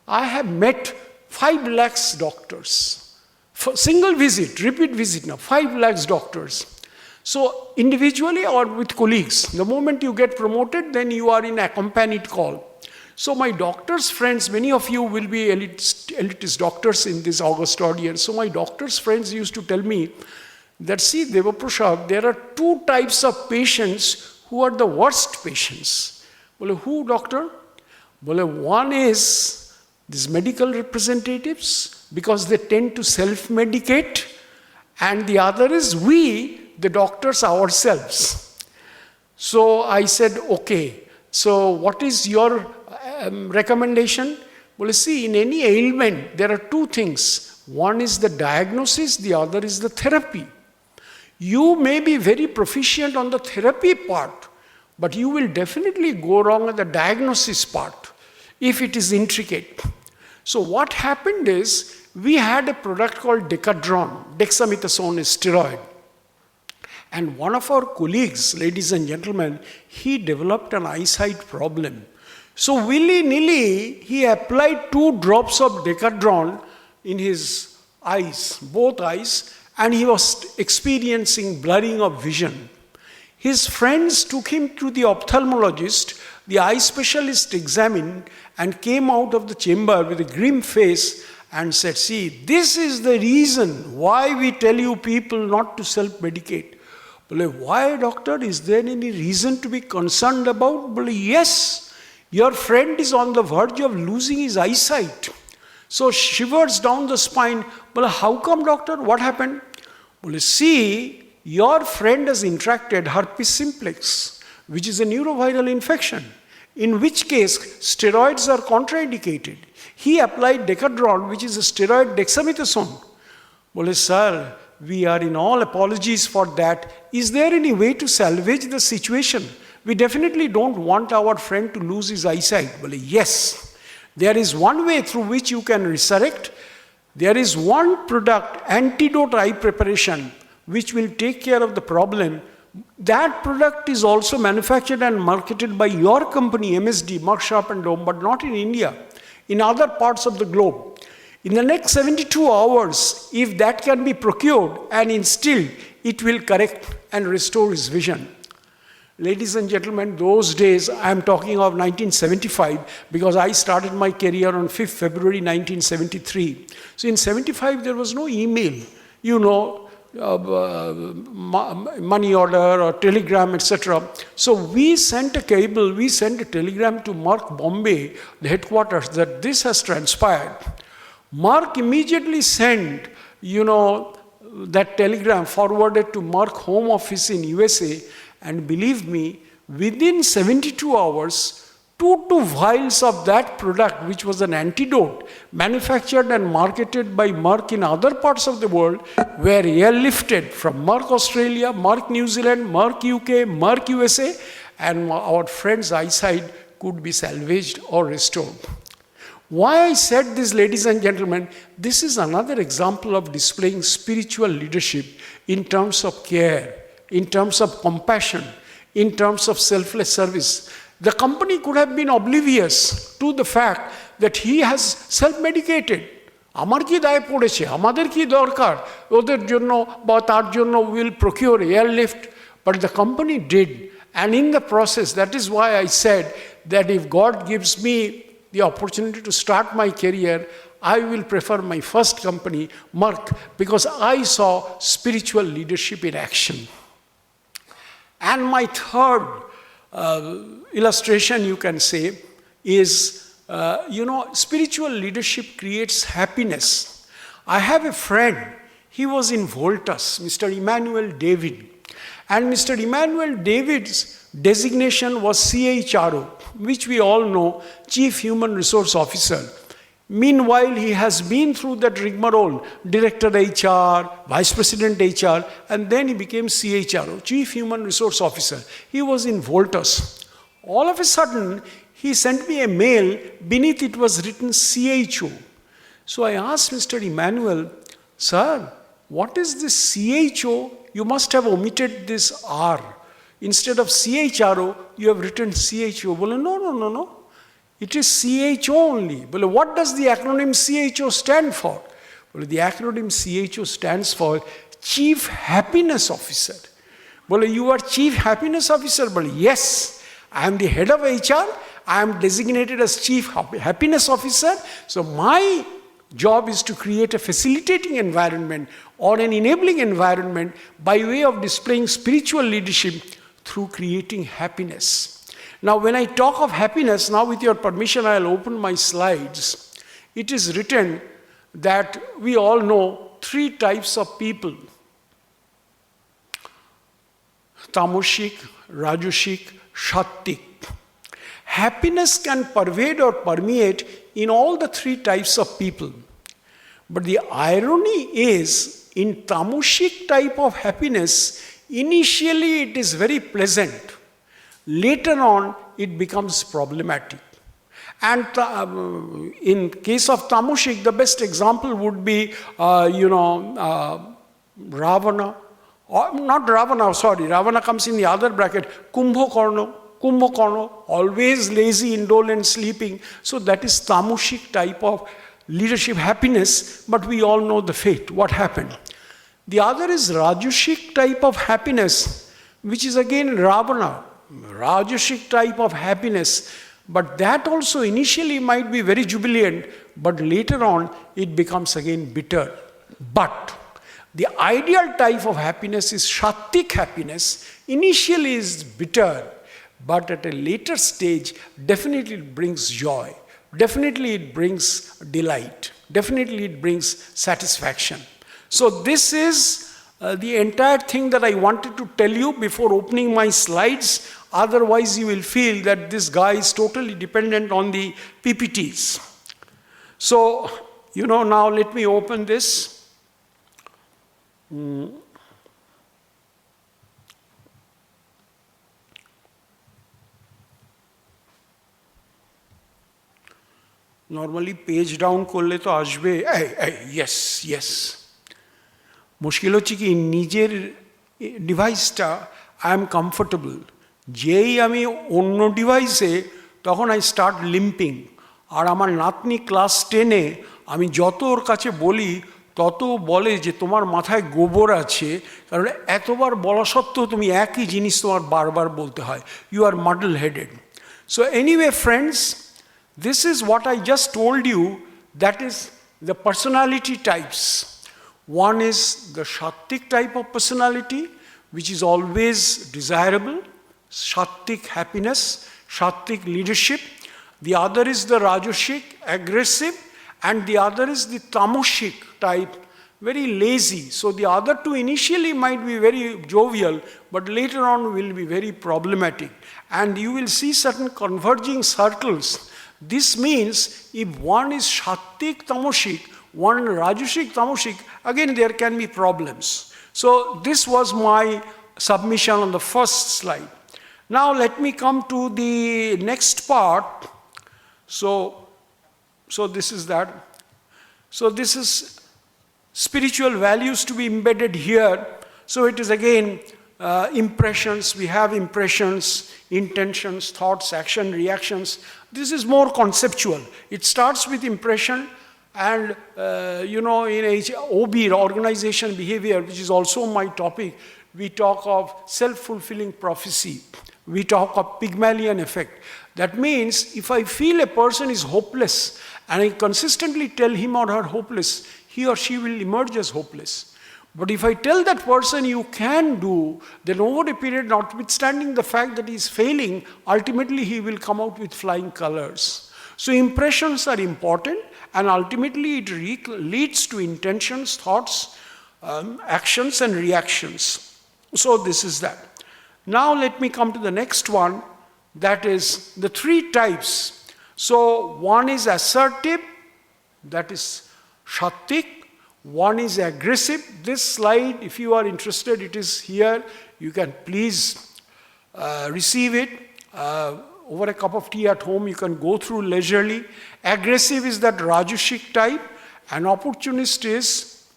I have met 5 lakhs doctors. For single visit, repeat visit now, 5 lakhs doctors. So individually or with colleagues, the moment you get promoted, then you are in accompanied call. So my doctors' friends, many of you will be elitist doctors in this august audience. So my doctors' friends used to tell me that, see, Devaprasad, there are 2 types of patients who are the worst patients. Well, who, doctor? Well, one is these medical representatives, because they tend to self-medicate, and the other is we, the doctors ourselves. So I said, okay, so what is your recommendation? Well, see, in any ailment, there are 2 things. One is the diagnosis, the other is the therapy. You may be very proficient on the therapy part, but you will definitely go wrong at the diagnosis part if it is intricate. So what happened is, we had a product called Decadron, dexamethasone is steroid. And one of our colleagues, ladies and gentlemen, he developed an eyesight problem. So willy-nilly, he applied 2 drops of Decadron in his eyes, both eyes, and he was experiencing blurring of vision. His friends took him to the ophthalmologist. The eye specialist examined and came out of the chamber with a grim face and said, see, this is the reason why we tell you people not to self-medicate. Why, doctor? Is there any reason to be concerned about? Yes, your friend is on the verge of losing his eyesight. So shivers down the spine. How come, doctor? What happened? See, your friend has contracted herpes simplex, which is a neuroviral infection, in which case steroids are contraindicated. He applied Decadron, which is a steroid dexamethasone. Sir, we are in all apologies for that. Is there any way to salvage the situation? We definitely don't want our friend to lose his eyesight. Yes, there is one way through which you can resurrect. There is one product, antidote eye preparation, which will take care of the problem. That product is also manufactured and marketed by your company, MSD, Merck Sharp and Dohme, but not in India, in other parts of the globe. In the next 72 hours, if that can be procured and instilled, it will correct and restore his vision. Ladies and gentlemen, those days, I am talking of 1975, because I started my career on 5th February 1973. So in 75, there was no email, money order or telegram, etc. So we sent a telegram to Merck Bombay, the headquarters, that this has transpired. Merck immediately sent, that telegram forwarded to Merck Home Office in USA, and believe me, within 72 hours, 2 vials of that product, which was an antidote, manufactured and marketed by Merck in other parts of the world, were airlifted from Merck Australia, Merck New Zealand, Merck UK, Merck USA, and our friend's eyesight could be salvaged or restored. Why I said this, ladies and gentlemen, this is another example of displaying spiritual leadership in terms of care, in terms of compassion, in terms of selfless service. The company could have been oblivious to the fact that he has self-medicated. Amar ki daye podeche, amader ki dorkar, oder jonno ba tar jonno will procure airlift, but the company did. And in the process, that is why I said that if God gives me the opportunity to start my career, I will prefer my first company, Merck, because I saw spiritual leadership in action. And my third illustration, you can say, is, spiritual leadership creates happiness. I have a friend, he was in Voltas, Mr. Emmanuel David. And Mr. Emmanuel David's designation was CHRO, which we all know, Chief Human Resource Officer. Meanwhile, he has been through that rigmarole, Director HR, Vice President HR, and then he became CHRO, Chief Human Resource Officer. He was in Voltas. All of a sudden, he sent me a mail, beneath it was written CHO. So I asked Mr. Emmanuel, sir, what is this CHO? You must have omitted this R. Instead of CHRO, you have written CHO. Well, no. It is CHO only. Well, what does the acronym CHO stand for? Well, the acronym CHO stands for Chief Happiness Officer. Well, you are Chief Happiness Officer. Well, yes, I am the head of HR. I am designated as Chief Happiness Officer. So my job is to create a facilitating environment or an enabling environment by way of displaying spiritual leadership through creating happiness. Now, when I talk of happiness, now with your permission, I'll open my slides. It is written that we all know 3 types of people: Tamashik, Rajushik, Sattvik. Happiness can pervade or permeate in all the 3 types of people. But the irony is, in Tamashik type of happiness, initially it is very pleasant. Later on, it becomes problematic. And in case of Tamashik, the best example would be, Ravana. Or not Ravana, sorry, Ravana comes in the other bracket. Kumbhakarna, always lazy, indolent, sleeping. So that is Tamashik type of leadership happiness, but we all know the fate, what happened. The other is Rajashik type of happiness, which is again Ravana. Rajashik type of happiness, but that also initially might be very jubilant, but later on it becomes again bitter. But the ideal type of happiness is Sattvic happiness. Initially is bitter, but at a later stage, definitely it brings joy. Definitely it brings delight. Definitely it brings satisfaction. So this is the entire thing that I wanted to tell you before opening my slides. Otherwise, you will feel that this guy is totally dependent on the PPTs. So, now let me open this. Normally page down korle to ashbe, yes. মুশকিল হচ্ছে কি নিজের ডিভাইসটা আই এম কমফোর্টেবল, যেই আমি অন্য ডিভাইসে তখন আই স্টার্ট লিম্পিং। আর আমার নাতনি ক্লাস 10-এ আমি যত ওর কাছে বলি তত বলে যে তোমার মাথায় গোবর আছে, কারণ এতবার বলা সত্ত্বেও তুমি একই জিনিস তোমার বারবার বলতে হয়, you are muddle headed. So anyway friends, this is what I just told you, that is the personality types. One is the Sattvic type of personality, which is always desirable, Sattvic happiness, Sattvic leadership. The other is the Rajasic, aggressive, and the other is the Tamasic type, very lazy. So the other two initially might be very jovial, but later on will be very problematic. And you will see certain converging circles. This means if one is Sattvic Tamasic, one Rajasic Tamasic, again there can be problems. So this was my submission on the first slide. Now let me come to the next part. So this is that. So this is spiritual values to be embedded here. So it is again impressions. We have impressions, intentions, thoughts, action, reactions. This is more conceptual. It starts with impression, and in OB, organization behavior, which is also my topic, we talk of self-fulfilling prophecy. We talk of Pygmalion effect. That means if I feel a person is hopeless and I consistently tell him or her hopeless, he or she will emerge as hopeless. But if I tell that person you can do, then over a period, notwithstanding the fact that he is failing, ultimately he will come out with flying colors. So impressions are important, and ultimately it leads to intentions, thoughts, actions and reactions. So this is that. Now let me come to the next one, that is the three types. So one is assertive, that is Sattvic. One is aggressive. This slide, if you are interested, it is here. You can please receive it. Over a cup of tea at home, you can go through leisurely. Aggressive is that Rajasic type, and opportunist is,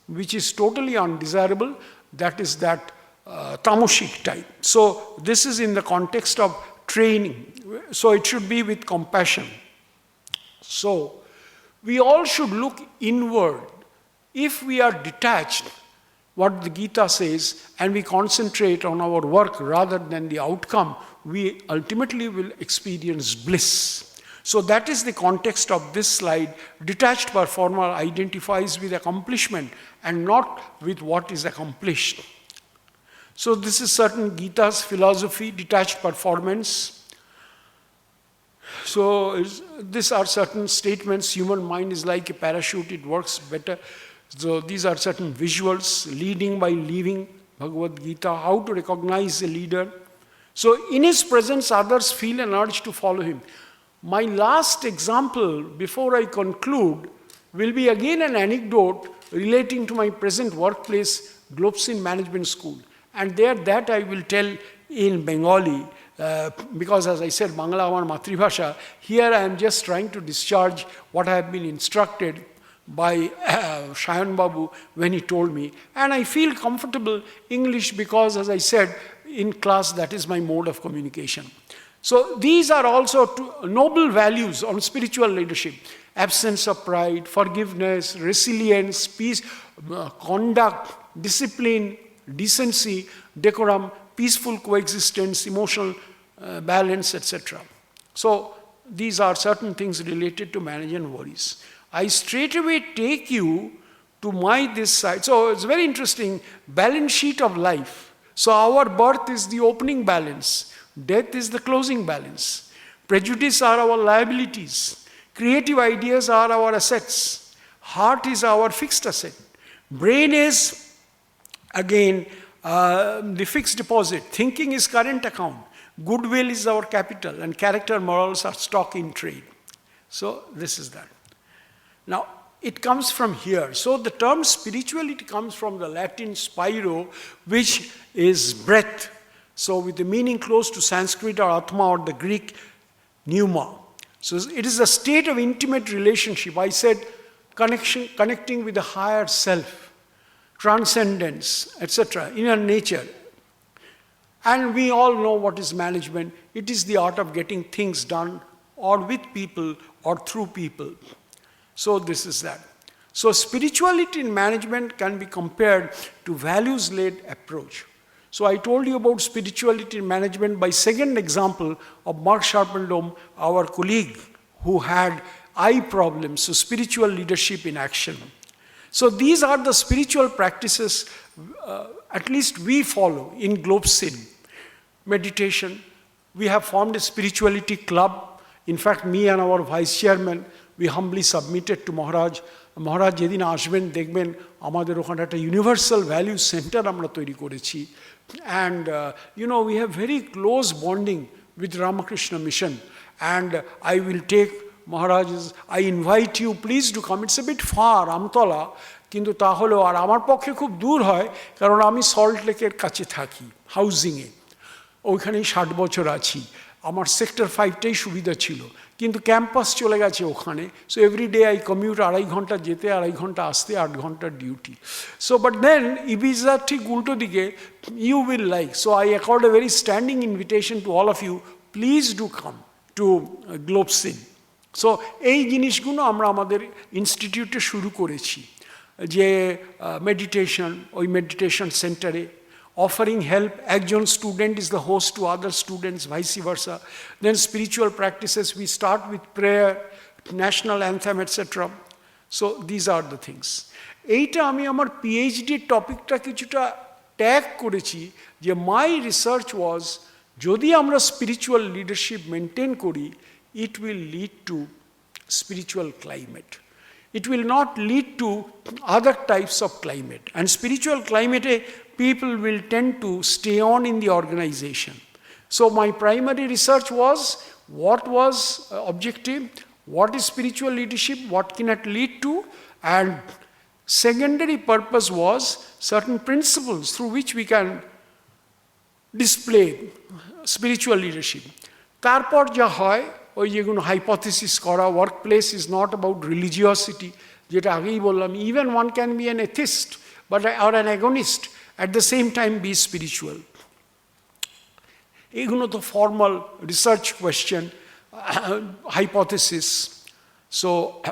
which is totally undesirable, that is that Tamasic type. So this is in the context of training. So it should be with compassion. So we all should look inward. If we are detached, what the Gita says, and we concentrate on our work rather than the outcome, we ultimately will experience bliss. So that is the context of this slide. Detached performer identifies with accomplishment and not with what is accomplished. So this is certain Gita's philosophy, detached performance. So these are certain statements. Human mind is like a parachute, it works better. So these are certain visuals, leading by leaving, Bhagavad Gita, how to recognize a leader. So in his presence, others feel an urge to follow him. My last example, before I conclude, will be again an anecdote relating to my present workplace, Globsin Management School. And that I will tell in Bengali, because as I said, Bangla amar matribhasha, here I am just trying to discharge what I have been instructed by Shayan Babu when he told me. And I feel comfortable English because, as I said, in class that is my mode of communication. So these are also two noble values on spiritual leadership. Absence of pride, forgiveness, resilience, peace, conduct, discipline, decency, decorum, peaceful coexistence, emotional balance, etc. So these are certain things related to management worries. I straight away take you to this side. So it's very interesting, balance sheet of life. So our birth is the opening balance. Death is the closing balance. Prejudice are our liabilities. Creative ideas are our assets. Heart is our fixed asset. Brain is, again, the fixed deposit. Thinking is current account. Goodwill is our capital. And character morals are stock in trade. So this is that. Now, it comes from here. So the term spirituality comes from the Latin spiro, which is breath. So with the meaning close to Sanskrit or Atma or the Greek pneuma. So it is a state of intimate relationship. I said connecting with the higher self, transcendence, etc., inner nature. And we all know what is management. It is the art of getting things done or with people or through people. So this is that. So spirituality in management can be compared to values-led approach. So I told you about spirituality in management by second example of Mark Sharpendome, our colleague who had eye problems, so spiritual leadership in action. So these are the spiritual practices, at least we follow in GlobeSyn. Meditation, we have formed a spirituality club. In fact, me and our vice chairman, we humbly submitted to Maharaj. Maharaj jedin ashben dekhben amader okhane ekta universal value center amra toiri korechi. And we have very close bonding with Ramakrishna Mission. And I will take Maharaj's, I invite you, please do come. It's a bit far, Amtola, কিন্তু তাহলেও আর আমার পক্ষে খুব দূর হয় কারণ আমি সল্ট লেকের কাছে থাকি হাউজিংয়ে ওইখানেই 60 বছর আছি আমার সেক্টর 5টাই সুবিধা ছিল কিন্তু ক্যাম্পাস চলে গেছে ওখানে সো এভরিডে আই কমিউট 2.5 ঘন্টা যেতে 2.5 ঘন্টা আসতে 8 ঘন্টার duty so but then Ibiza ঠিক উল্টো দিকে you will like so I accord a very standing invitation to all of you please do come to Globsyn so এই জিনিসগুলো আমরা আমাদের ইনস্টিটিউটে শুরু করেছি যে মেডিটেশন ওই মেডিটেশন সেন্টারে offering help, ekjon student is the host to other students, vice versa. Then spiritual practices, we start with prayer, national anthem, etc. So these are the things. Eita ami amar PhD topic ta kichuta tag korechi je my research was jodi amra spiritual leadership maintain kori, it will lead to spiritual climate. It will not lead to other types of climate. And spiritual climate, people will tend to stay on in the organization. So my primary research was, what was objective, what is spiritual leadership, what can it lead to, and secondary purpose was certain principles through which we can display spiritual leadership. Tarpor ja hoy, ওই যেগুলো হাইপোথিসিস করা workplace is not about religiosity যেটা আগেই বললাম even one can be an atheist but আর an agnostic at the same time be spiritual এগুলো তো formal research question hypothesis. So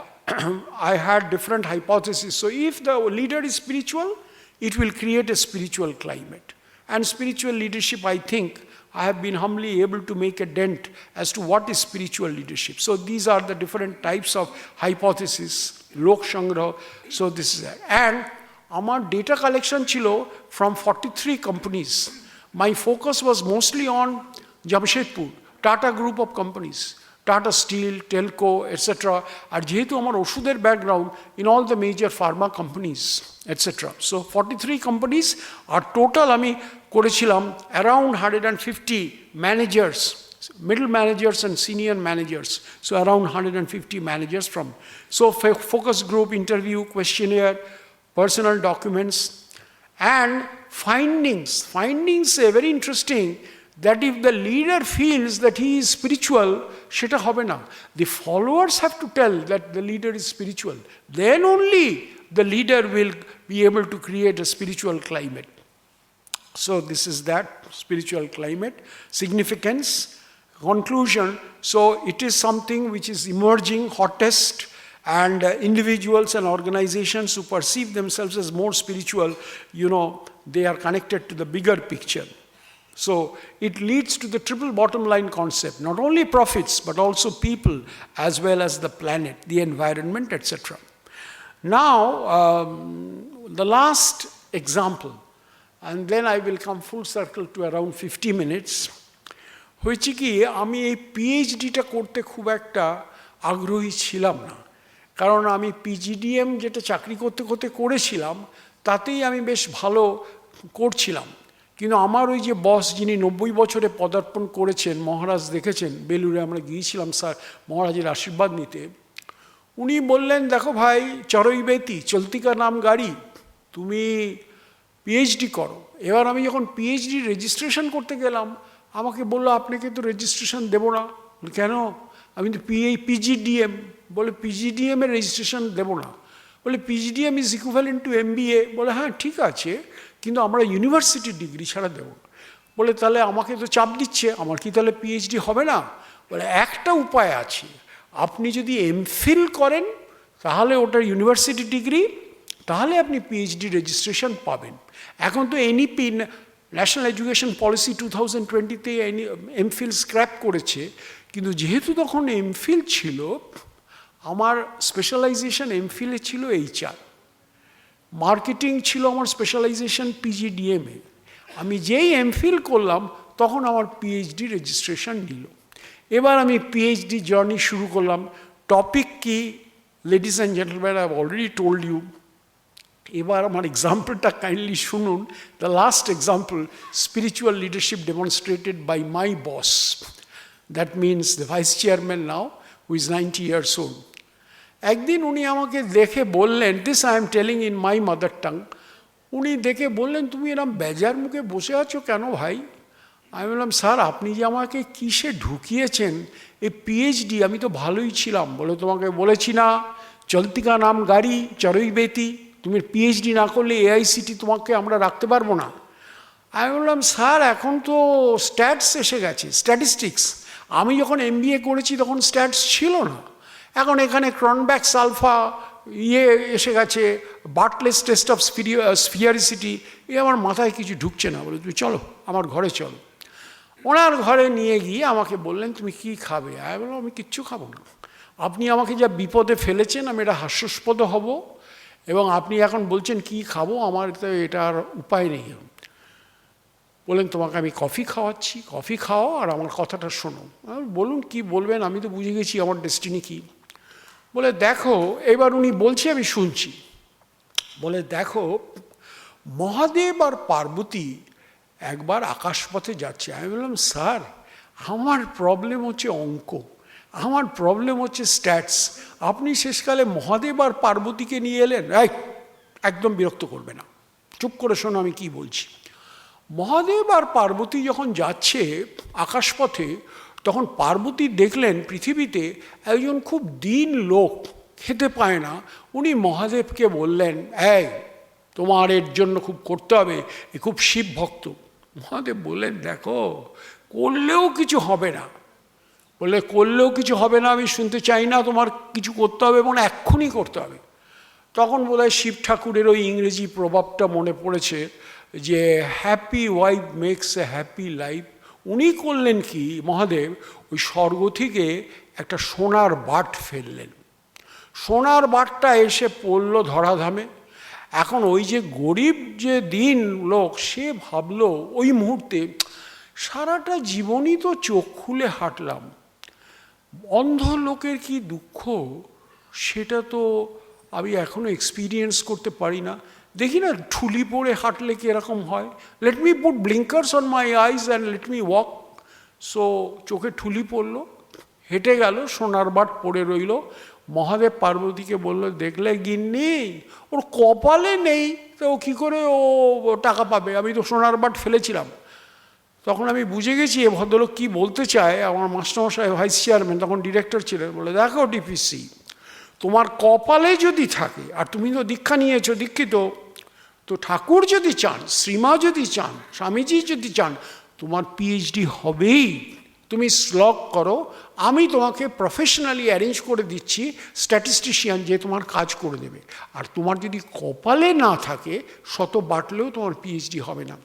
I had different hypotheses. So if the leader is spiritual, it will create a spiritual climate. And spiritual leadership, I think, I have been humbly able to make a dent as to what is spiritual leadership. So these are the different types of hypotheses, Lok Sangrah, so this is that. And our data collection chilo from 43 companies. My focus was mostly on Jamshedpur, Tata group of companies, Tata Steel, Telco, etc. আর যেহেতু আমার ওষুধের background in all the major pharma companies, etc. So 43 companies R total আমি করেছিলাম around 150 managers, middle managers and senior managers. So around 150 managers from. So focus group, interview, questionnaire, personal documents, and findings. Findings are very interesting. that if the leader feels that he is spiritual, সেটা হবে না। The followers have to tell that the leader is spiritual. Then only the leader will be able to create a spiritual climate. So this is that spiritual climate. Significance, conclusion, so it is something which is emerging, hottest, and individuals and organizations who perceive themselves as more spiritual, they are connected to the bigger picture. So it leads to the triple bottom line concept, not only profits, but also people, as well as the planet, the environment, etc. Now, the last example, and then I will come full circle to around 50 minutes, হয়েছে কি আমি এই পিএইচডিটা করতে খুব একটা আগ্রহী ছিলাম না, কারণ আমি পিজিডিএম যেটা চাকরি করতে করতে করেছিলাম তাতেই আমি বেশ ভালো করছিলাম, কিন্তু আমার ওই যে বস যিনি 90 বছরে পদার্পণ করেছেন, মহারাজ দেখেছেন, বেলুড়ে আমরা গিয়েছিলাম স্যার মহারাজের আশীর্বাদ নিতে, উনি বললেন দেখো ভাই চড়ই বেতি চলতি কা নাম গাড়ি, তুমি পিএইচডি করো। এবার আমি যখন পিএইচডি রেজিস্ট্রেশন করতে গেলাম আমাকে বললো আপনাকে তো রেজিস্ট্রেশন দেবো না। কেন? আমি তো পিজিডিএম, বলে পিজিডিএম এর রেজিস্ট্রেশন দেবো না। বলে PGDM is equivalent to MBA. বলে হ্যাঁ ঠিক আছে, কিন্তু আমরা ইউনিভার্সিটি ডিগ্রি ছাড়া দেবো না। বলে তাহলে আমাকে তো চাপ দিচ্ছে, আমার কি তাহলে পিএইচডি হবে না? বলে একটা উপায় আছে, আপনি যদি এমফিল করেন তাহলে ওটার ইউনিভার্সিটি ডিগ্রি, তাহলে আপনি পিএইচডি রেজিস্ট্রেশন পাবেন। এখন তো এনইপি ন্যাশনাল এডুকেশন পলিসি 2020-তে এমফিল স্ক্র্যাপ করেছে, কিন্তু যেহেতু তখন এমফিল ছিল, আমার স্পেশালাইজেশন এমফিলে ছিল এইচআর, মার্কেটিং ছিল আমার স্পেশালাইজেশন পিজিডিএমে। আমি যেই এমফিল করলাম তখন আমার পিএইচডি রেজিস্ট্রেশন নিল। এবার আমি পিএইচডি জার্নি শুরু করলাম। টপিক কি, ladies and gentleman, I have already told you. এবার আমার এক্সাম্পলটা কাইন্ডলি শুনুন। The last example, spiritual leadership demonstrated by my boss, that means the vice chairman now, who is 90 years old. একদিন উনি আমাকে দেখে বললেন, this I am telling in my mother tongue, উনি দেখে বললেন তুমি এরকম বেজার মুখে বসে আছো কেন ভাই? আমি বললাম স্যার আপনি যে আমাকে কিসে ঢুকিয়েছেন, এই পিএইচডি, আমি তো ভালোই ছিলাম। বলে তোমাকে বলেছি না চলতি কা নাম গাড়ি চড়ই বেতি, তুমি পিএইচডি না করলে এআইসিটি তোমাকে আমরা রাখতে পারবো না। আমি বললাম স্যার এখন তো স্ট্যাটস এসে গেছে, স্ট্যাটিস্টিক্স, আমি যখন এমবিএ করেছি তখন স্ট্যাটস ছিল না। এখন এখানে ক্রনব্যাক আলফা এসে গেছে, বার্টলেস টেস্ট অফ স্ফিয়ারিসিটি, আমার মাথায় কিছু ঢুকছে না। বলে তুমি চলো আমার ঘরে চলো। ওনার ঘরে নিয়ে গিয়ে আমাকে বললেন তুমি কি খাবে? আমি বললাম আমি কিচ্ছু খাবো না, আপনি আমাকে যা বিপদে ফেলেছেন আমি এটা হাস্যাস্পদ হব, এবং আপনি এখন বলছেন কি খাবো, আমার তো এটার উপায় নেই। বললেন তোমাকে আমি কফি খাওয়াচ্ছি, কফি খাও আর আমার কথাটা শোনো। বলুন কি বলবেন, আমি তো বুঝে গেছি আমার ডেস্টিনি কি। বলে দেখো, এবার উনি বলছে আমি শুনছি। বলে দেখো মহাদেব আর পার্বতী একবার আকাশপথে যাচ্ছে। আমি বললাম স্যার আমার প্রবলেম হচ্ছে অঙ্ক, আমার প্রবলেম হচ্ছে স্ট্যাটস, আপনি শেষকালে মহাদেব আর পার্বতীকে নিয়ে এলেন। একদম বিরক্ত করবে না, চুপ করে শোনো আমি কি বলছি। মহাদেব আর পার্বতী যখন যাচ্ছে আকাশপথে, তখন পার্বতী দেখলেন পৃথিবীতে একজন খুব দীন লোক, খেতে পায় না। উনি মহাদেবকে বললেন এই তোমার এর জন্য খুব করতে হবে, এ খুব শিব ভক্ত। মহাদেব বললেন দেখো করলেও কিছু হবে না। বললে করলেও কিছু হবে না আমি শুনতে চাই না, তোমার কিছু করতে হবে এবং এক্ষুনি করতে হবে। তখন বোধহয় শিব ঠাকুরের ওই ইংরেজি প্রভাবটা মনে পড়েছে যে happy wife makes a happy life. উনি করলেন কি, মহাদেব ওই স্বর্গ থেকে একটা সোনার বাট ফেললেন। সোনার বাটটা এসে পড়ল ধরাধামে। এখন ওই যে গরিব যে দিন লোক, সে ভাবলো ওই মুহূর্তে সারাটা জীবনই তো চোখ খুলে হাঁটলাম, অন্ধ লোকের কি দুঃখ সেটা তো আমি এখনো এক্সপিরিয়েন্স করতে পারি না। দেখি না ঠুলি পরে হাঁটলে কি এরকম হয়, let me put blinkers on my eyes and let me walk. So চোখে ঠুলি পড়লো, হেঁটে গেল, সোনার বাট পড়ে রইল। মহাদেব পার্বতীকে বলল দেখলে গিন্নি ওর কপালে নেই, তো ও কী করে ও টাকা পাবে, আমি তো সোনার বাট ফেলেছিলাম। তখন আমি বুঝে গেছি এ ভদ্রলোক কী বলতে চায়। আমার মাস্টারমশাই ভাইস চেয়ারম্যান, তখন ডিরেক্টর ছিলেন, বলে দেখো ডিপিসি, তোমার কপালে যদি থাকে, আর তুমি তো দীক্ষা নিয়েছো, দীক্ষিত, তো ঠাকুর যদি চান, শ্রীমা যদি চান, স্বামীজি যদি চান, তোমার পিএইচডি হবেই। তুমি স্লগ করো, আমি তোমাকে প্রফেশনালি অ্যারেঞ্জ করে দিচ্ছি স্ট্যাটিস্টিশিয়ান, যে তোমার কাজ করে দেবে। আর তোমার যদি কপালে না থাকে, শত বাটলেও তোমার পিএইচডি হবে না।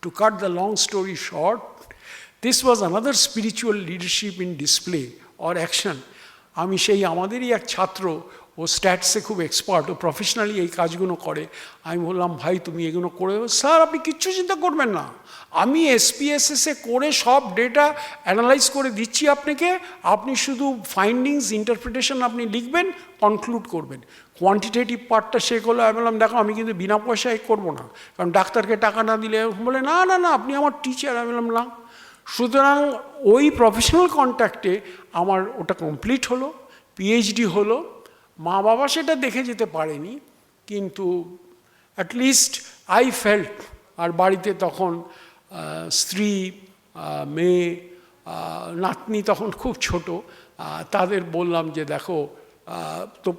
To cut the long story short, this was another spiritual leadership in display or action. আমি সেই আমাদেরই এক ছাত্র, ও স্ট্যাটসে খুব এক্সপার্ট, ও প্রফেশনালি এই কাজগুলো করে। আমি বললাম, ভাই তুমি এগুলো করে দেবো? স্যার আপনি কিচ্ছু চিন্তা করবেন না, আমি এসপিএসএসে করে সব ডেটা অ্যানালাইজ করে দিচ্ছি আপনাকে, আপনি শুধু ফাইন্ডিংস ইন্টারপ্রিটেশন আপনি লিখবেন, কনক্লুড করবেন। কোয়ান্টিটেটিভ পার্টটা শেখ হলো। আমি বললাম, দেখো আমি কিন্তু বিনা পয়সায় করবো না, কারণ ডাক্তারকে টাকা না দিলে। বলে না না না, আপনি আমার টিচার। আমি বললাম না। সুতরাং ওই প্রফেশনাল কন্ট্যাক্টে আমার ওটা কমপ্লিট হলো, পিএইচডি হলো। মা বাবা সেটা দেখে যেতে পারেনি, কিন্তু অ্যাটলিস্ট আই ফেল্ট। আর বাড়িতে তখন স্ত্রী, মেয়ে, নাতনি তখন খুব ছোট, তাদের বললাম যে দেখো তো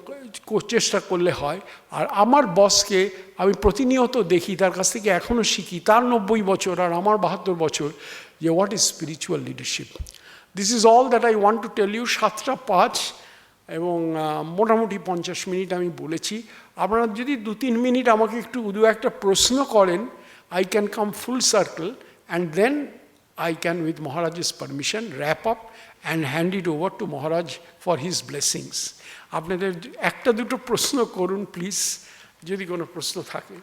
চেষ্টা করলে হয়। আর আমার বসকে আমি প্রতিনিয়ত দেখি, তার কাছ থেকে এখনও শিখি, তার 90 বছর আর আমার 72 বছর, যে what is spiritual leadership. This is all that I want to tell you. 7:05 এবং মোটামুটি 50 মিনিট আমি বলেছি। আপনারা যদি 2-3 মিনিট আমাকে একটু একটা প্রশ্ন করেন, I can come full circle, and then I can, with Maharaj's permission, wrap up and hand it over to Maharaj for his blessings. আপনাদের একটা দুটো প্রশ্ন করুন প্লিজ, যদি কোনো প্রশ্ন থাকে।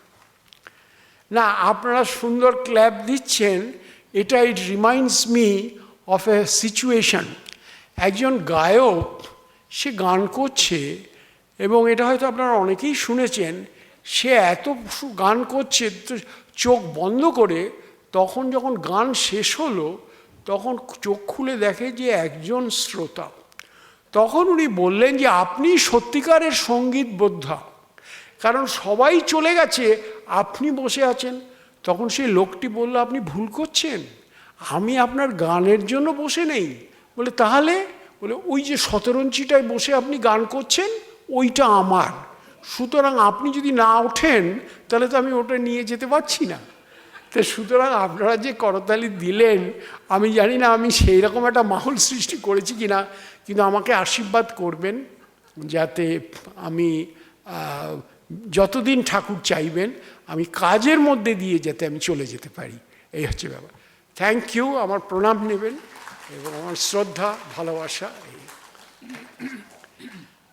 না, আপনারা সুন্দর ক্ল্যাপ দিচ্ছেন, এটা it reminds me of a situation. একজন গায়ক, সে গান করছে, এবং এটা হয়তো আপনারা অনেকেই শুনেছেন, সে এত গান করছে চোখ বন্ধ করে, তখন যখন গান শেষ হলো, তখন চোখ খুলে দেখে যে একজন শ্রোতা। তখন উনি বললেন যে আপনি সত্যিকারের সঙ্গীত বোদ্ধা, কারণ সবাই চলে গেছে, আপনি বসে আছেন। তখন সেই লোকটি বলল, আপনি ভুল করছেন, আমি আপনার গানের জন্য বসে নেই। বলে তাহলে? বলে ওই যে 17 ইঞ্চিটায় বসে আপনি গান করছেন, ওইটা আমার। সুতরাং আপনি যদি না ওঠেন, তাহলে তো আমি ওটা নিয়ে যেতে পারছি না। তো সুতরাং আপনারা যে করতালি দিলেন, আমি জানি না আমি সেই রকম একটা মাহল সৃষ্টি করেছি কিনা, কিন্তু আমাকে আশীর্বাদ করবেন যাতে আমি যতদিন ঠাকুর চাইবেন, আমি কাজের মধ্যে দিয়ে যাতে আমি চলে যেতে পারি, এই হচ্ছে ব্যাপার। থ্যাংক ইউ, আমার প্রণাম নেবেন এবং আমার শ্রদ্ধা, ভালোবাসা।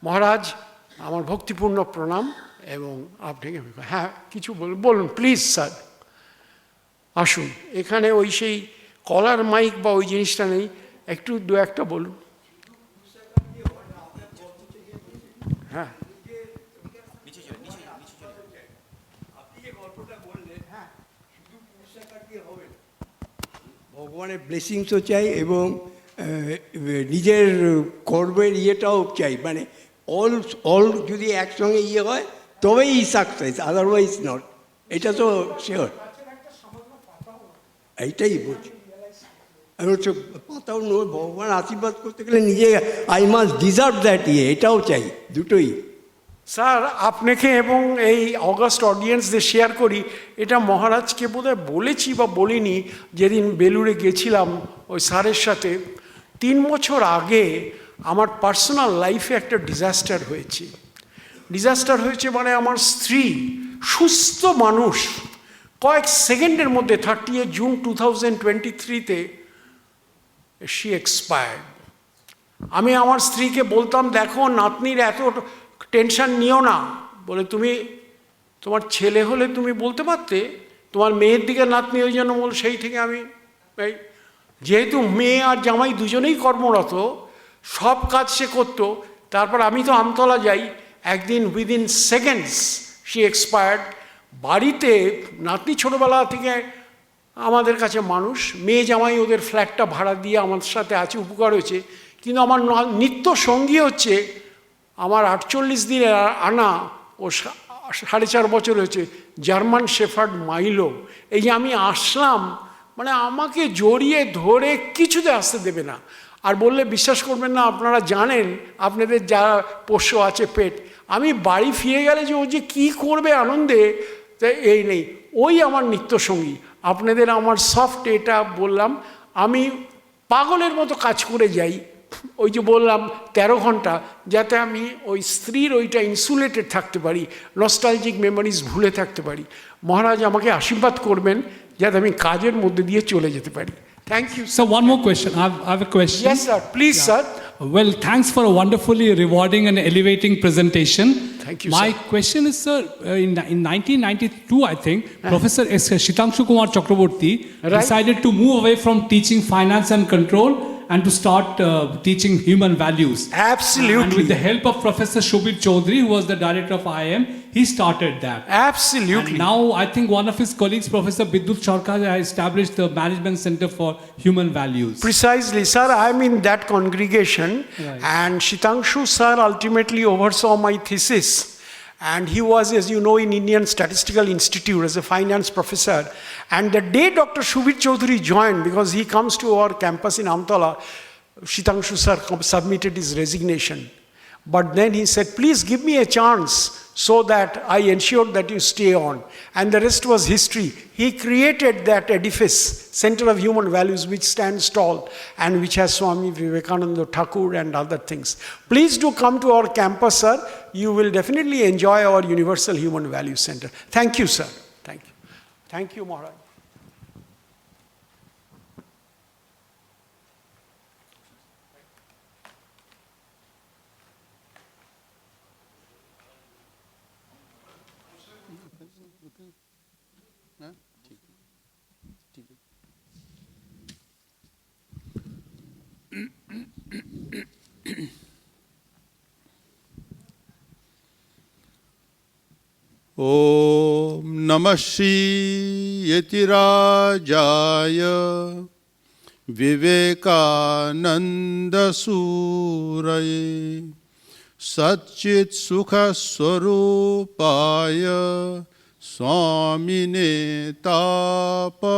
মহারাজ, আমার ভক্তিপূর্ণ প্রণাম। এবং আপনাকে, হ্যাঁ কিছু বলুন প্লিজ স্যার, আসুন। এখানে ওই সেই কলার মাইক বা ওই জিনিসটা নেই, একটু দু একটা বলুন। হ্যাঁ, ভগবানের ব্লেসিংসও চাই এবং নিজের কর্মের ইয়েটাও চাই, মানে অল যদি একসঙ্গে ইয়ে হয় তবেই সাকসেস, আদারওয়াইজ নট। এটা তো শিওর, এইটাই বলছি। আমি হচ্ছে পাতাও নয়, ভগবান আশীর্বাদ করতে গেলে নিজে আই মাস্ট ডিজার্ভ দ্যাট ইয়ে, এটাও চাই, দুটোই। স্যার আপনাকে এবং এই অগাস্ট অডিয়েন্সদের শেয়ার করি, এটা মহারাজকে বোধহয় বলেছি বা বলিনি, যেদিন বেলুড়ে গেছিলাম ওই স্যারের সাথে। 3 বছর আগে আমার পার্সোনাল লাইফে একটা ডিজাস্টার হয়েছে। মানে আমার স্ত্রী, সুস্থ মানুষ, কয়েক সেকেন্ডের মধ্যে 30 জুন 2023-তে শি এক্সপায়ার্ড। আমি আমার স্ত্রীকে বলতাম, দেখো নাতনির এত টেনশন নিও না। বলে তুমি, তোমার ছেলে হলে তুমি বলতে পারতে, তোমার মেয়ের দিকে নাতনি, ওই জন্য বল। সেই থেকে আমি এই, যেহেতু মেয়ে আর জামাই দুজনেই কর্মরত, সব কাজ সে করতো। তারপর আমি তো আমতলা যাই, একদিন উইদিন সেকেন্ডস শি এক্সপায়ার্ড। বাড়িতে নাতনি ছোটোবেলা থেকে আমাদের কাছে মানুষ, মেয়ে জামাই ওদের ফ্ল্যাটটা ভাড়া দিয়ে আমার সাথে আছে, উপকার হয়েছে। কিন্তু আমার নিত্য সঙ্গী হচ্ছে আমার 48 দিনের আনা, ও 4.5 বছর হয়েছে, জার্মান শেফার্ড মাইলো। এই যে আমি আসলাম, মানে আমাকে জড়িয়ে ধরে কিছুতে আসতে দেবে না। আর বললে বিশ্বাস করবেন না, আপনারা জানেন আপনাদের যা পোষ্য আছে পেট, আমি বাড়ি ফিরে গেলে যে ও যে কী করবে আনন্দে, তা এই নেই। ওই আমার নিত্যসঙ্গী। আপনাদের আমার সফট এটা বললাম, আমি পাগলের মতো কাজ করে যাই, ওই যে বললাম 13 ঘন্টা, যাতে আমি ওই স্ত্রীর ওইটা ইনসুলেটেড থাকতে পারি, নস্টালজিক মেমোরিজ ভুলে থাকতে পারি। মহারাজ আমাকে আশীর্বাদ করবেন যাতে আমি কাজের মধ্যে দিয়ে চলে যেতে পারি। Thank you. So one more question. I have a question. Yes, sir. Please, sir. Well, thanks for a wonderfully rewarding and elevating presentation. Thank you, My sir. question is, sir, in 1992, I think, Professor S. Shitangshu Kumar Chakraborty Right. decided to move away from teaching finance and control and to start teaching human values. Absolutely. And with the help of Professor Shobhit Chaudhary, who was the director of IIM, he started that. Absolutely. And now I think one of his colleagues, Professor Bidut Sarkar, has established the Management Center for Human Values. Precisely, sir. I'm in that congregation, Right. and Shitangshu sir ultimately oversaw my thesis. And he was, as you know, in Indian Statistical Institute as a finance professor. And the day Dr. Shobhit Chaudhary joined, because he comes to our campus in Amtala, Shitangshu sir submitted his resignation. But then he said, please give me a chance so that I ensure that you stay on. And the rest was history. He created that edifice, Center of Human Values, which stands tall and which has Swami Vivekananda Thakur and other things. Please do come to our campus, sir. You will definitely enjoy our Universal Human Values Center. Thank you, sir. Thank you. Thank you, Maharaj. হ্যাঁ ঠিক ঠিক আছে। ॐ नमः श्रीयतिराजाय विवेकानन्दसूरये सच्चित्सुखस्वरूपाय स्वामिने तापहारिणे।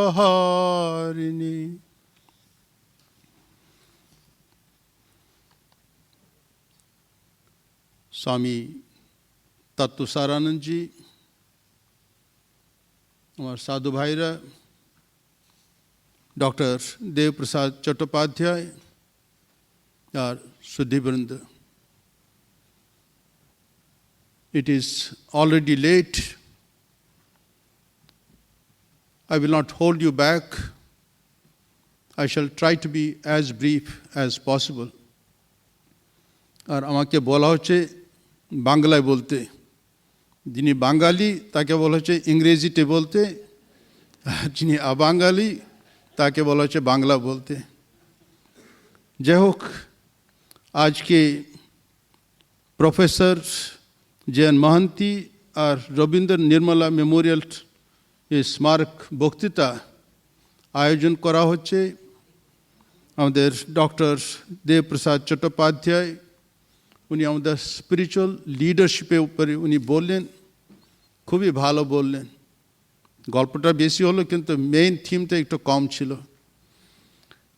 स्वामी तत्वसारानंद जी, আমার সাধু ভাইরা, ডক্টর দেবপ্রসাদ চট্টোপাধ্যায় আর সুধীবৃন্দ, it is already late. I will not hold you back. I shall try to be as brief as possible. আর আমাকে বলা হচ্ছে বাংলায় বলতে, যিনি বাঙালি তাকে বলা হচ্ছে ইংরেজিতে বলতে, আর যিনি অবাঙালি তাকে বলা হচ্ছে বাংলা বলতে। যাই হোক, আজকে প্রফেসর জয়ন মহান্তি আর রবীন্দ্র নির্মলা মেমোরিয়াল স্মারক বক্তৃতা আয়োজন করা হচ্ছে। আমাদের ডক্টর দেবপ্রসাদ চট্টোপাধ্যায় উনি আমাদের স্পিরিচুয়াল লিডারশিপের উপরে উনি বললেন, খুবই ভালো বললেন। গল্পটা বেশি হলো কিন্তু মেইন থিমটা একটু কম ছিল।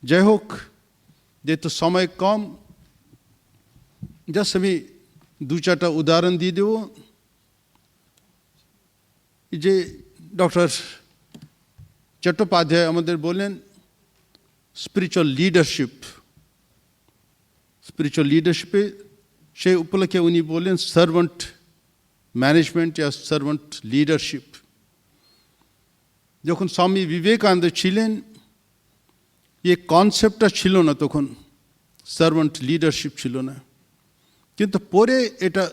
যাই হোক, যেহেতু সময় কম, জাস্ট আমি দু চারটা উদাহরণ দিয়ে দেব। যে ডক্টর চট্টোপাধ্যায় আমাদের বললেন স্পিরিচুয়াল লিডারশিপে সেই উপলক্ষে উনি বললেন সার্ভেন্ট ম্যানেজমেন্ট या সার্ভেন্ট লিডারশিপ। যখন স্বামী বিবেকানন্দ ছিলেন এই কনসেপ্টটা ছিল না, তখন সার্ভেন্ট লিডারশিপ ছিল না, কিন্তু পরে এটা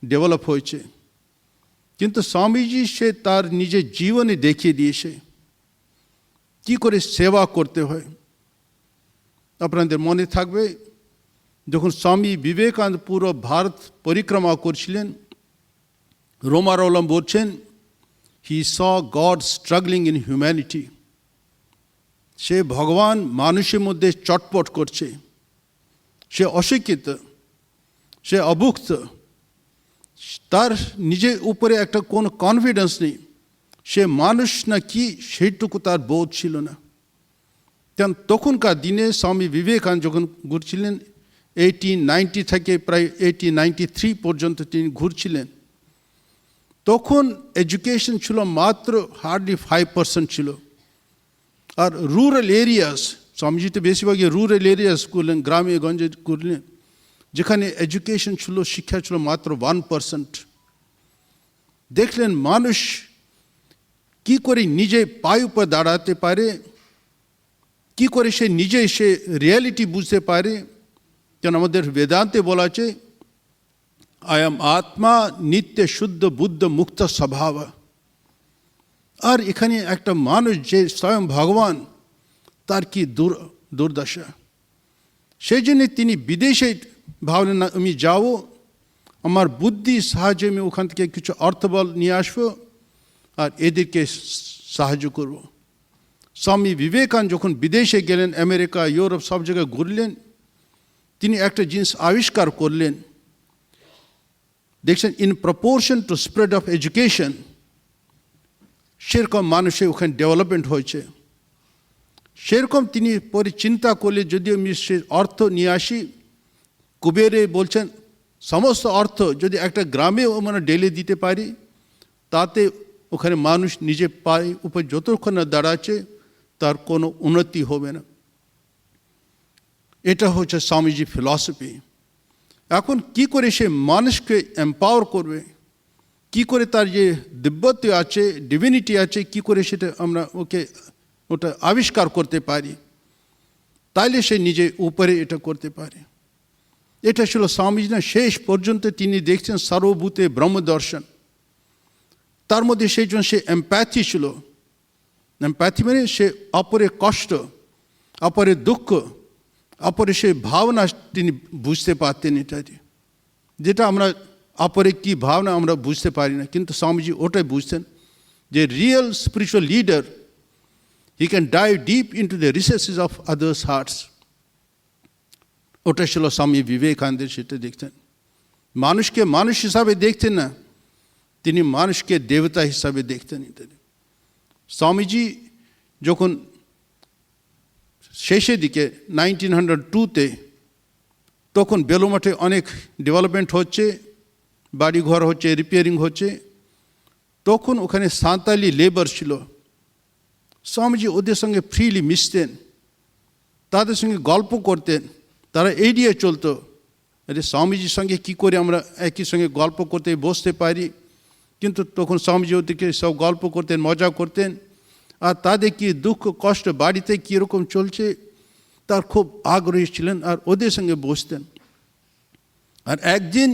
ডেভেলপ হয়েছে। কিন্তু স্বামীজি সে তার নিজের জীবনে দেখিয়ে দিয়েছে কি করে সেবা করতে হয়। আপনাদের মনে থাকবে যখন স্বামী বিবেকানন্দ পুরো ভারত পরিক্রমা করছিলেন, রোমারোলাম বলছেন হি saw god struggling in humanity. সে ভগবান মানুষের মধ্যে চটপট করছে, সে অশিক্ষিত, সে অভুক্ত, তার নিজের উপরে একটা কোনো কনফিডেন্স নেই, সে মানুষ না কি সেইটুকু তার বোধ ছিল না। কারণ তখনকার দিনে স্বামী বিবেকানন্দ যখন ঘুরছিলেন 1890 থেকে প্রায় 1893 পর্যন্ত তিনি ঘুরছিলেন, তখন এডুকেশন ছিল মাত্র হার্ডলি 5% ছিল। আর রুরাল এরিয়াস, স্বামীজি তো বেশিরভাগই রুরাল এরিয়াস করলেন, গ্রামে গঞ্জে করলেন, যেখানে এডুকেশন ছিল, শিক্ষা ছিল মাত্র 1%। দেখলেন মানুষ কি করে নিজে পায়ে উপর দাঁড়াতে পারে, কি করে সে নিজে সে রিয়ালিটি বুঝতে পারে। কেন আমাদের বেদান্তে বলা আছে, আয়াম আত্মা নিত্য শুদ্ধ বুদ্ধ মুক্ত স্বভাব। আর এখানে একটা মানুষ যে স্বয়ং ভগবান, তার কি দুর্দশা। সেই জন্যে তিনি বিদেশে ভাবলেন না আমি যাবো, আমার বুদ্ধির সাহায্যে আমি ওখান থেকে কিছু অর্থবল নিয়ে আসবো আর এদেরকে সাহায্য করব। স্বামী বিবেকানন্দ যখন বিদেশে গেলেন, আমেরিকা ইউরোপ সব জায়গায় ঘুরলেন, তিনি একটা জিনিস আবিষ্কার করলেন। দেখছেন in proportion to spread of education সেরকম মানুষের ওখানে ডেভেলপমেন্ট হয়েছে। সেরকম তিনি পরে চিন্তা করলে যদি আমি সে অর্থ নিয়ে আসি, কুবেরে বলছেন সমস্ত অর্থ যদি একটা গ্রামে মানে ডেলে দিতে পারি, তাতে ওখানে মানুষ নিজে পায়ে উপর যতক্ষণ না দাঁড়াচ্ছে তার কোনো উন্নতি হবে না। এটা হচ্ছে স্বামীজি ফিলসফি। এখন কি করে সে মানুষকে এম্পাওয়ার করবে, কি করে তার যে দিব্যত্ব আছে, ডিভিনিটি আছে, কি করে সেটা আমরা ওটা আবিষ্কার করতে পারি, তাইলে সে নিজে উপরে এটা করতে পারে। এটা ছিল স্বামীজি না শেষ পর্যন্ত তিনি দেখছেন সর্বভূতে ব্রহ্মদর্শন। তার মধ্যে সেই জন্য সে এমপ্যাথি ছিল। এমপ্যাথি মানে সে অপরের কষ্ট, অপরের দুঃখ, অপরের সেই ভাবনা তিনি বুঝতে পারতেন। এটা যেটা আমরা অপরের কী ভাবনা আমরা বুঝতে পারি না, কিন্তু স্বামীজি ওটাই বুঝতেন যে real spiritual leader, he can dive deep into the recesses of others hearts. ওটা ছিল স্বামী বিবেকানন্দের, সেটা দেখতেন। মানুষকে মানুষ হিসাবে দেখতেন না, তিনি মানুষকে দেবতা হিসাবে দেখতেন। স্বামীজি যখন শেষের দিকে 1902-তে, তখন বেলুমঠে অনেক ডেভেলপমেন্ট হচ্ছে, বাড়িঘর হচ্ছে, রিপেয়ারিং হচ্ছে, তখন ওখানে সাঁওতালি লেবার ছিল। স্বামীজি ওদের সঙ্গে ফ্রিলি মিশতেন, তাদের সঙ্গে গল্প করতেন, তারা এড়িয়ে চলতো। আরে স্বামীজির সঙ্গে কী করে আমরা একই সঙ্গে গল্প করতে বসতে পারি, কিন্তু তখন স্বামীজি ওদেরকে সব গল্প করতেন, মজা করতেন। আর তাদের কি দুঃখ কষ্ট বাড়িতে কীরকম চলছে তার খুব আগ্রহী ছিলেন, আর ওদের সঙ্গে বসতেন। আর একদিন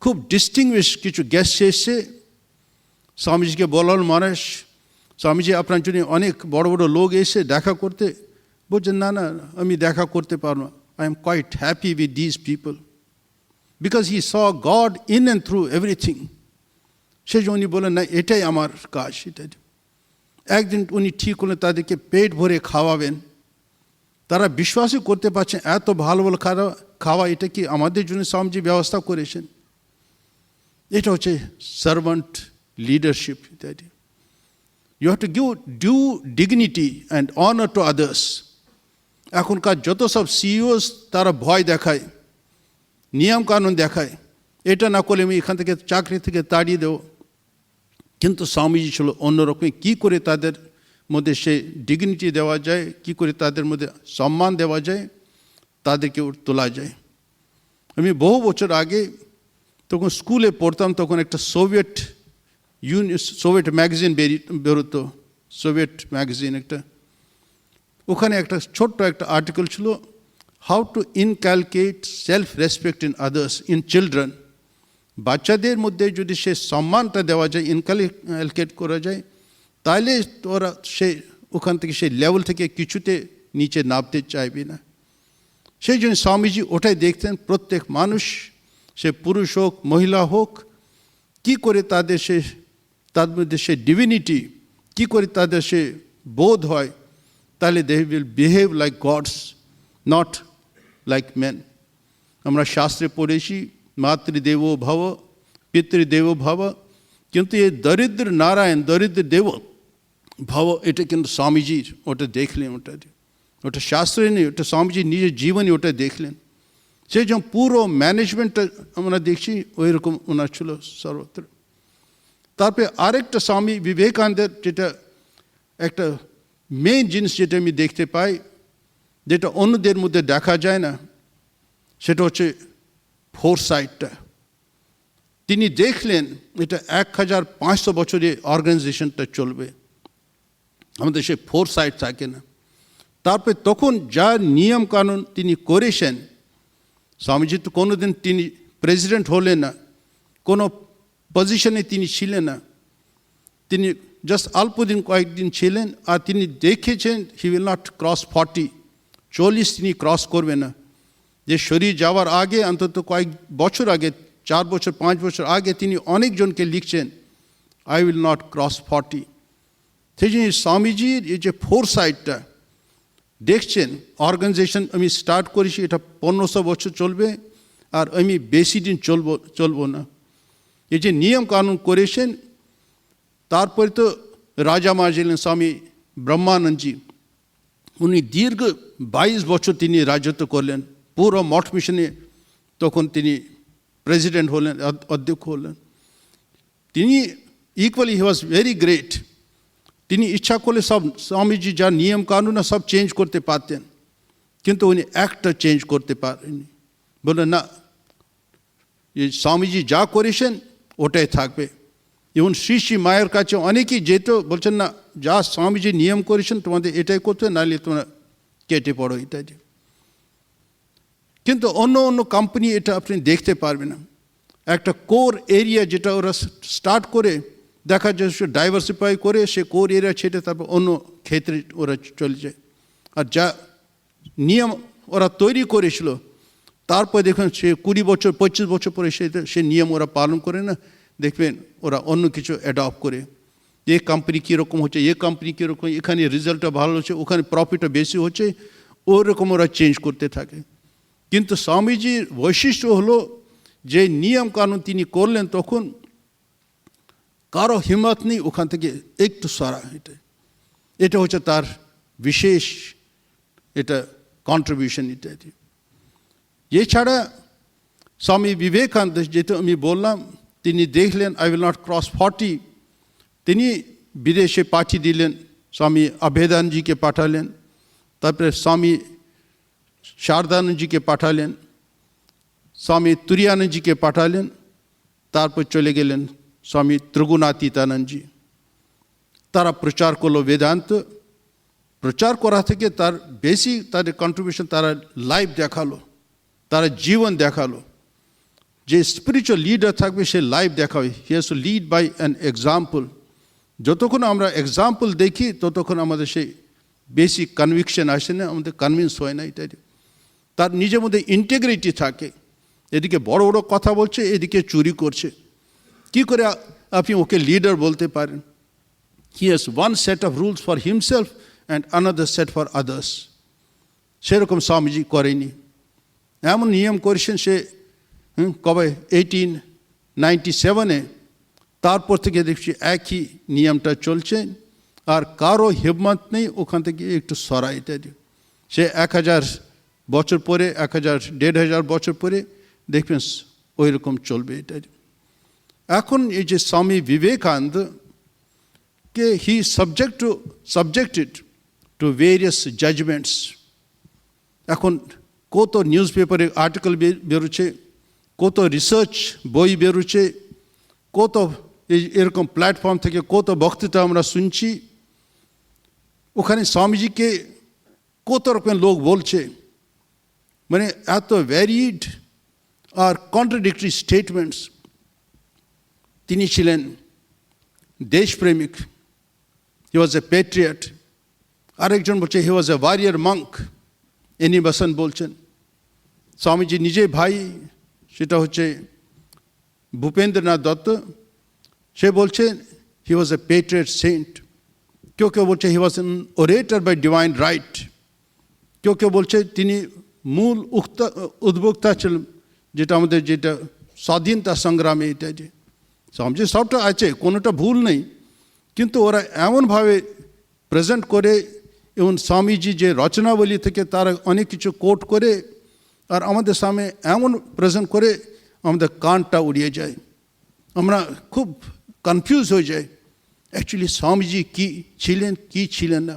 খুব ডিস্টিংগুইশ কিছু গেস্ট এসে স্বামীজিকে বলল, মানুষ স্বামীজি আপনার জন্য অনেক বড় বড় লোক এসে দেখা করতে। বলছেন না না, আমি দেখা করতে পারব না, I am quite happy with this people, because he saw God in and through everything. সেই জন্য উনি বলেন না, এটাই আমার কাজ। এটাই একদিন উনি ঠিক করলেন তাদেরকে পেট ভরে খাওয়াবেন। তারা বিশ্বাসই করতে পারছেন এত ভালো ভালো খাওয়া এটা কি আমাদের জন্য স্বামীজি ব্যবস্থা করেছেন। এটা হচ্ছে সার্ভান্ট লিডারশিপ। ইত্যাদি you have to give due dignity and honour to others. এখনকার যত সব সিইওস তারা ভয় দেখায়, নিয়মকানুন দেখায়, এটা না করলে আমি এখান থেকে চাকরি থেকে তাড়িয়ে দেবো। কিন্তু স্বামীজি ছিল অন্যরকম। কী করে তাদের মধ্যে সে ডিগনিটি দেওয়া যায়, কি করে তাদের মধ্যে সম্মান দেওয়া যায়, তাদেরকে তোলা যায়। আমি বহু বছর আগে তখন স্কুলে পড়তাম, তখন একটা সোভিয়েট ম্যাগাজিন বেরোতো, সোভিয়েট ম্যাগাজিন একটা। ওখানে একটা ছোট্ট একটা আর্টিকেল ছিল, how to inculcate self respect in others in children. বাচ্চাদের মধ্যে যদি সে সম্মানটা দেওয়া যায়, ইনকালকেট করা যায়, তাহলে তোরা সে ওখান থেকে সেই লেভেল থেকে কিছুতে নিচে নামতে চাইবে না। সেই জন্য স্বামীজি ওটাই দেখতেন, প্রত্যেক মানুষ সে পুরুষ হোক মহিলা হোক, কি করে তাদের মধ্যে সে ডিভিনিটি, কি করে তাদের সে বোধ হয়, তাহলে they will behave like gods, not like men. আমরা শাস্ত্রে পড়েছি মাতৃদেবো ভব পিতৃদেবো ভব, কিন্তু এই দরিদ্র নারায়ণ দরিদ্র দেব ভাব এটা কিন্তু স্বামীজির, ওটা দেখলেন, ওটা শাস্ত্রে নেই, ওটা স্বামীজি নিজের জীবনে ওটা দেখলেন। সেই যখন পুরো ম্যানেজমেন্টটা আমরা দেখছি ওই রকম ওনার ছিল সর্বত্র। তারপরে আরেকটা স্বামী বিবেকানন্দের যেটা একটা মেইন জিনিস যেটা আমি দেখতে পাই, যেটা অন্যদের মধ্যে দেখা যায় না, সেটা হচ্ছে ফোরসাইটটা। তিনি দেখলেন এটা 1500 বছরে অর্গানাইজেশনটা চলবে, আমাদের সে ফোরসাইট থাকে না। তারপরে তখন যা নিয়ম কানুন তিনি করেছেন, স্বামীজি তো কোনোদিন তিনি প্রেসিডেন্ট হলেন না, কোনো পজিশনে তিনি ছিলেন না, তিনি জাস্ট অল্পদিন কয়েকদিন ছিলেন, আর তিনি দেখেছেন হি উইল নট ক্রস 40 তিনি ক্রস করবে না। যে শরীর যাওয়ার আগে অন্তত কয়েক বছর আগে, 4 বছর 5 বছর আগে তিনি অনেকজনকে লিখছেন আই উইল নট ক্রস 40। সেই জন্য স্বামীজির এই যে ফোরসাইটটা দেখছেন, অর্গানাইজেশন আমি স্টার্ট করেছি, এটা 1500 বছর চলবে, আর আমি বেশি দিন চলবো না। এই যে নিয়ম কানুন করেছেন, তারপরে তো রাজা মার্জিলেন স্বামী ব্রহ্মানন্দজি, উনি দীর্ঘ 22 বছর তিনি রাজত্ব করলেন, পুরো মঠ মিশনে তখন তিনি প্রেসিডেন্ট হলেন, অধ্যক্ষ হলেন। তিনি equally he was very great. তিনি ইচ্ছা করলে সব স্বামীজি যা নিয়ম কানুন সব চেঞ্জ করতে পারতেন, কিন্তু উনি একটা চেঞ্জ করতে পারেননি। বললেন না, এই স্বামীজি যা করেছেন ওটাই থাকবে। যেমন শ্রী শ্রী মায়ের কাছে অনেকেই যেত, বলছেন না যা স্বামীজি নিয়ম করেছেন তোমাদের এটাই করতে, নাহলে তোমরা কেটে পড়ো এটাই। কিন্তু অন্য অন্য কোম্পানি এটা আপনি দেখতে পারবেন না। একটা কোর এরিয়া যেটা ওরা স্টার্ট করে, দেখা যায় ডাইভার্সিফাই করে সে কোর এরিয়া ছেড়ে তারপর অন্য ক্ষেত্রে ওরা চলে যায়। আর যা নিয়ম ওরা তৈরি করেছিল, তারপর দেখুন সে 20 বছর 25 বছর পরে সে নিয়ম ওরা পালন করে না, দেখবেন ওরা অন্য কিছু অ্যাডপ্ট করে। এ কোম্পানি কীরকম হচ্ছে, এ কোম্পানি কীরকম, এখানে রেজাল্টটা ভালো হচ্ছে, ওখানে প্রফিটটা বেশি হচ্ছে, ওরকম ওরা চেঞ্জ করতে থাকে। কিন্তু স্বামীজির বৈশিষ্ট্য হলো যে নিয়ম কানুন তিনি করলেন, তখন কারো হিম্মত নেই ওখান থেকে একটু সরা। এটা হচ্ছে তার বিশেষ এটা কন্ট্রিবিউশন ইত্যাদি। এছাড়া স্বামী বিবেকানন্দ যেটা আমি বললাম, তিনি দেখলেন আই উইল নট ক্রস 40, তিনি বিদেশে পাঠিয়ে দিলেন, স্বামী অভেদানন্দজিকে পাঠালেন, তারপরে স্বামী শারদানন্দজিকে পাঠালেন, স্বামী তুরিয়ানন্দজিকে পাঠালেন, তারপর চলে গেলেন স্বামী ত্রিগুণাতীতানন্দজি। তারা প্রচার করলো বেদান্ত। প্রচার করা থেকে তার বেশি তাদের কন্ট্রিবিউশন, তারা লাইফ দেখালো, তারা জীবন দেখালো। যে স্পিরিচুয়াল লিডার থাকবে সে লাইফ দেখাবে, he has to lead by an example. যতক্ষণ আমরা এক্সাম্পল দেখি ততক্ষণ আমাদের সেই বেশি কনভিকশন আসে না, আমাদের কনভিন্স হয় না। এটাই তার নিজের মধ্যে ইন্টিগ্রিটি থাকে। এদিকে বড় বড় কথা বলছে, এদিকে চুরি করছে, কি করে আপনি ওকে লিডার বলতে পারেন? He has one set of rules for himself and another set for others. সেরকম স্বামীজি করেনি। এমন নিয়ম করেছেন সে কবে 1897-এ, তারপর থেকে দেখছি একই নিয়মটা চলছে, আর কারো হিম্মত নেই ওখান থেকে একটু সরা ইত্যাদি। সে 1000 বছর পরে, 1500 বছর পরে দেখবেন ওই রকম চলবে ইত্যাদি। এখন এই যে স্বামী বিবেকানন্দ কে হি সাবজেক্টেড টু ভেরিয়াস জাজমেন্টস। এখন কত নিউজ পেপারে আর্টিকেল বেরোচ্ছে, কত রিসার্চ বই বেরোচ্ছে, কত এরকম প্ল্যাটফর্ম থেকে কত বক্তৃতা আমরা শুনছি। ওখানে স্বামীজিকে কত রকমের লোক বলছে, মানে এত ভ্যারিড আর কন্ট্রাডিক্টরি স্টেটমেন্টস। তিনি ছিলেন দেশপ্রেমিক, হি ওয়াজ এ প্যাট্রিয়ট। আরেকজন বলছে he was A warrior Monk, any বাসন বলছেন। স্বামীজি নিজে ভাই, সেটা হচ্ছে ভূপেন্দ্রনাথ দত্ত, সে বলছেন হি ওয়াজ এ প্যাট্রিয়ট সেন্ট। কেউ কেউ বলছে he was an orator by divine right. কেউ কেউ বলছে তিনি মূল উদ্যোক্তা ছিলেন, যেটা আমাদের যেটা স্বাধীনতা সংগ্রামে ইত্যাদি। স্বামীজি সবটা আছে, কোনোটা ভুল নেই, কিন্তু ওরা এমনভাবে প্রেজেন্ট করে এবং স্বামীজি যে রচনাবলী থেকে তারা অনেক কিছু কোট করে আর আমাদের সামনে এমন প্রেজেন্ট করে আমাদের কানটা উড়িয়ে যায়, আমরা খুব কনফিউজ হয়ে যাই অ্যাকচুয়ালি স্বামীজি কী ছিলেন কী ছিলেন না,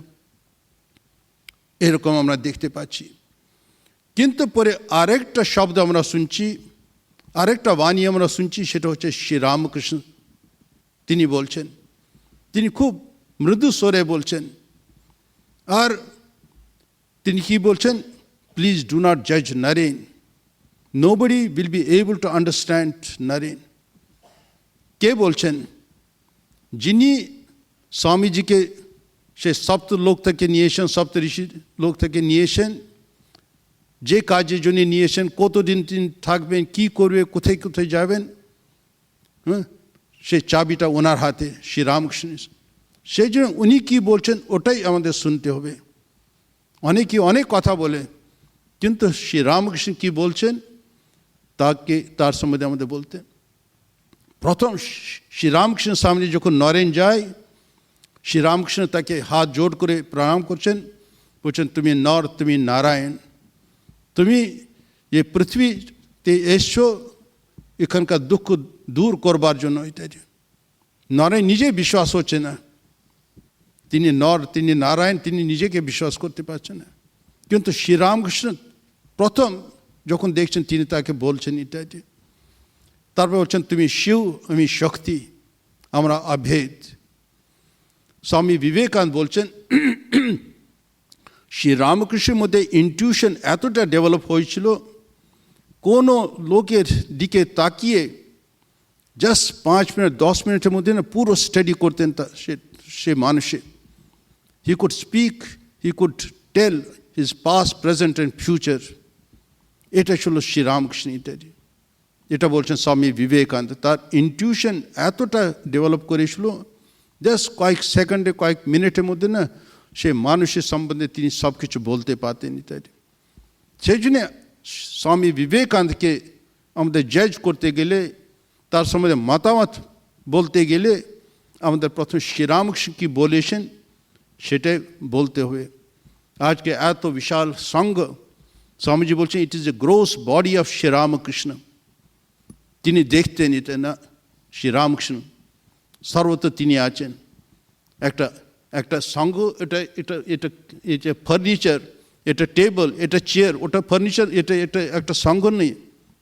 এরকম আমরা দেখতে পাচ্ছি। কিন্তু পরে আরেকটা শব্দ আমরা শুনছি, আরেকটা বাণী আমরা শুনছি, সেটা হচ্ছে শ্রীরামকৃষ্ণ। তিনি বলছেন, তিনি খুব মৃদু স্বরে বলছেন, আর তিনি কি বলছেন, প্লিজ ডু নট জাজ Naren, nobody will be able to understand Naren. কে বলছেন? যিনি স্বামীজিকে সে সপ্ত লোক থেকে নিয়ে এসেন, সপ্ত ঋষি লোক থেকে নিয়ে এসেন, যে কাজের জন্য নিয়ে এসেন, কতদিন তিনি থাকবেন, কি করবে, কোথায় কোথায় যাবেন, হ্যাঁ, সেই চাবিটা ওনার হাতে, শ্রীরামকৃষ্ণ। সেই জন্য উনি কী বলছেন ওটাই আমাদের শুনতে হবে। অনেকে অনেক কথা বলে, কিন্তু শ্রীরামকৃষ্ণ কী বলছেন তার সম্বন্ধে আমাদের বলতে। প্রথম শ্রীরামকৃষ্ণের সামনে যখন নরেন যায়, শ্রীরামকৃষ্ণ তাকে হাত জোড় করে প্রণাম করছেন, বলছেন তুমি নর, তুমি নারায়ণ, তুমি এই পৃথিবীতে এসছো এখানকার দুঃখ দূর করবার জন্য। ইত্যাদি। নরেন নিজে বিশ্বাস হচ্ছে না, তিনি নর, তিনি নারায়ণ, তিনি নিজেকে বিশ্বাস করতে পারছেন না। কিন্তু শ্রীরামকৃষ্ণ প্রথম যখন দেখছেন তিনি তাকে বলছেন ইত্যাদি। তারপর বলছেন তুমি শিব, আমি শক্তি, আমরা অভেদ। স্বামী বিবেকানন্দ বলছেন শ্রীরামকৃষ্ণের মধ্যে ইনটিউশন এতটা ডেভেলপ হয়েছিল, কোনো লোকের দিকে তাকিয়ে জাস্ট 5 মিনিট 10 মিনিটের মধ্যে না পুরো স্টাডি করতেন সে মানুষে। He could speak, he could tell his past, present and future. এটা ছিল শ্রীরামকৃষ্ণ ইত্যাদি। এটা বলছেন স্বামী বিবেকানন্দ, তার ইনটিউশন এতটা ডেভেলপ করেছিল, জাস্ট কয়েক সেকেন্ডে, কয়েক মিনিটের মধ্যে না সে মানুষের সম্বন্ধে তিনি সব কিছু বলতে পারতেন ইত্যাদি। সেই জন্যে স্বামী বিবেকানন্দকে আমাদের জাজ করতে গেলে, তার সম্বন্ধে মতামত বলতে গেলে আমাদের প্রথম শ্রীরামকৃষ্ণ কী বলেছেন সেটাই বলতে হবে। আজকে এত বিশাল সঙ্গ, স্বামীজি বলছেন it is a gross body of Sri Ramakrishna. তিনি দেখতেন এটা না, শ্রীরামকৃষ্ণ সর্বত্র তিনি আছেন। একটা সঙ্গ, এটা ফার্নিচার, এটা টেবল, এটা চেয়ার, ওটা ফার্নিচার, এটা একটা সঙ্গ নেই।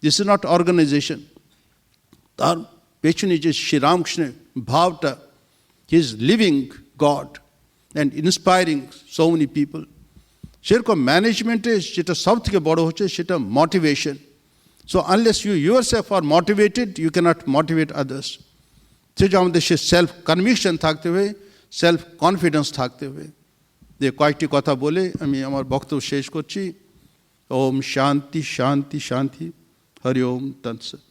This is not organisation. তার পেছনে যে শ্রীরামকৃষ্ণের ভাবটা, he is living God and inspiring so many people. সেরকম ম্যানেজমেন্টে যেটা সব থেকে বড় হচ্ছে সেটা motivation. So unless you yourself are motivated, you cannot motivate others. সেটা আমাদের সে সেলফ কনভিকশন থাকতে হবে, সেলফ কনফিডেন্স থাকতে হবে। যে কয়েকটি কথা বলে আমি আমার বক্তব্য শেষ করছি। ওম শান্তি শান্তি শান্তি, হরি ওম তৎসৎ।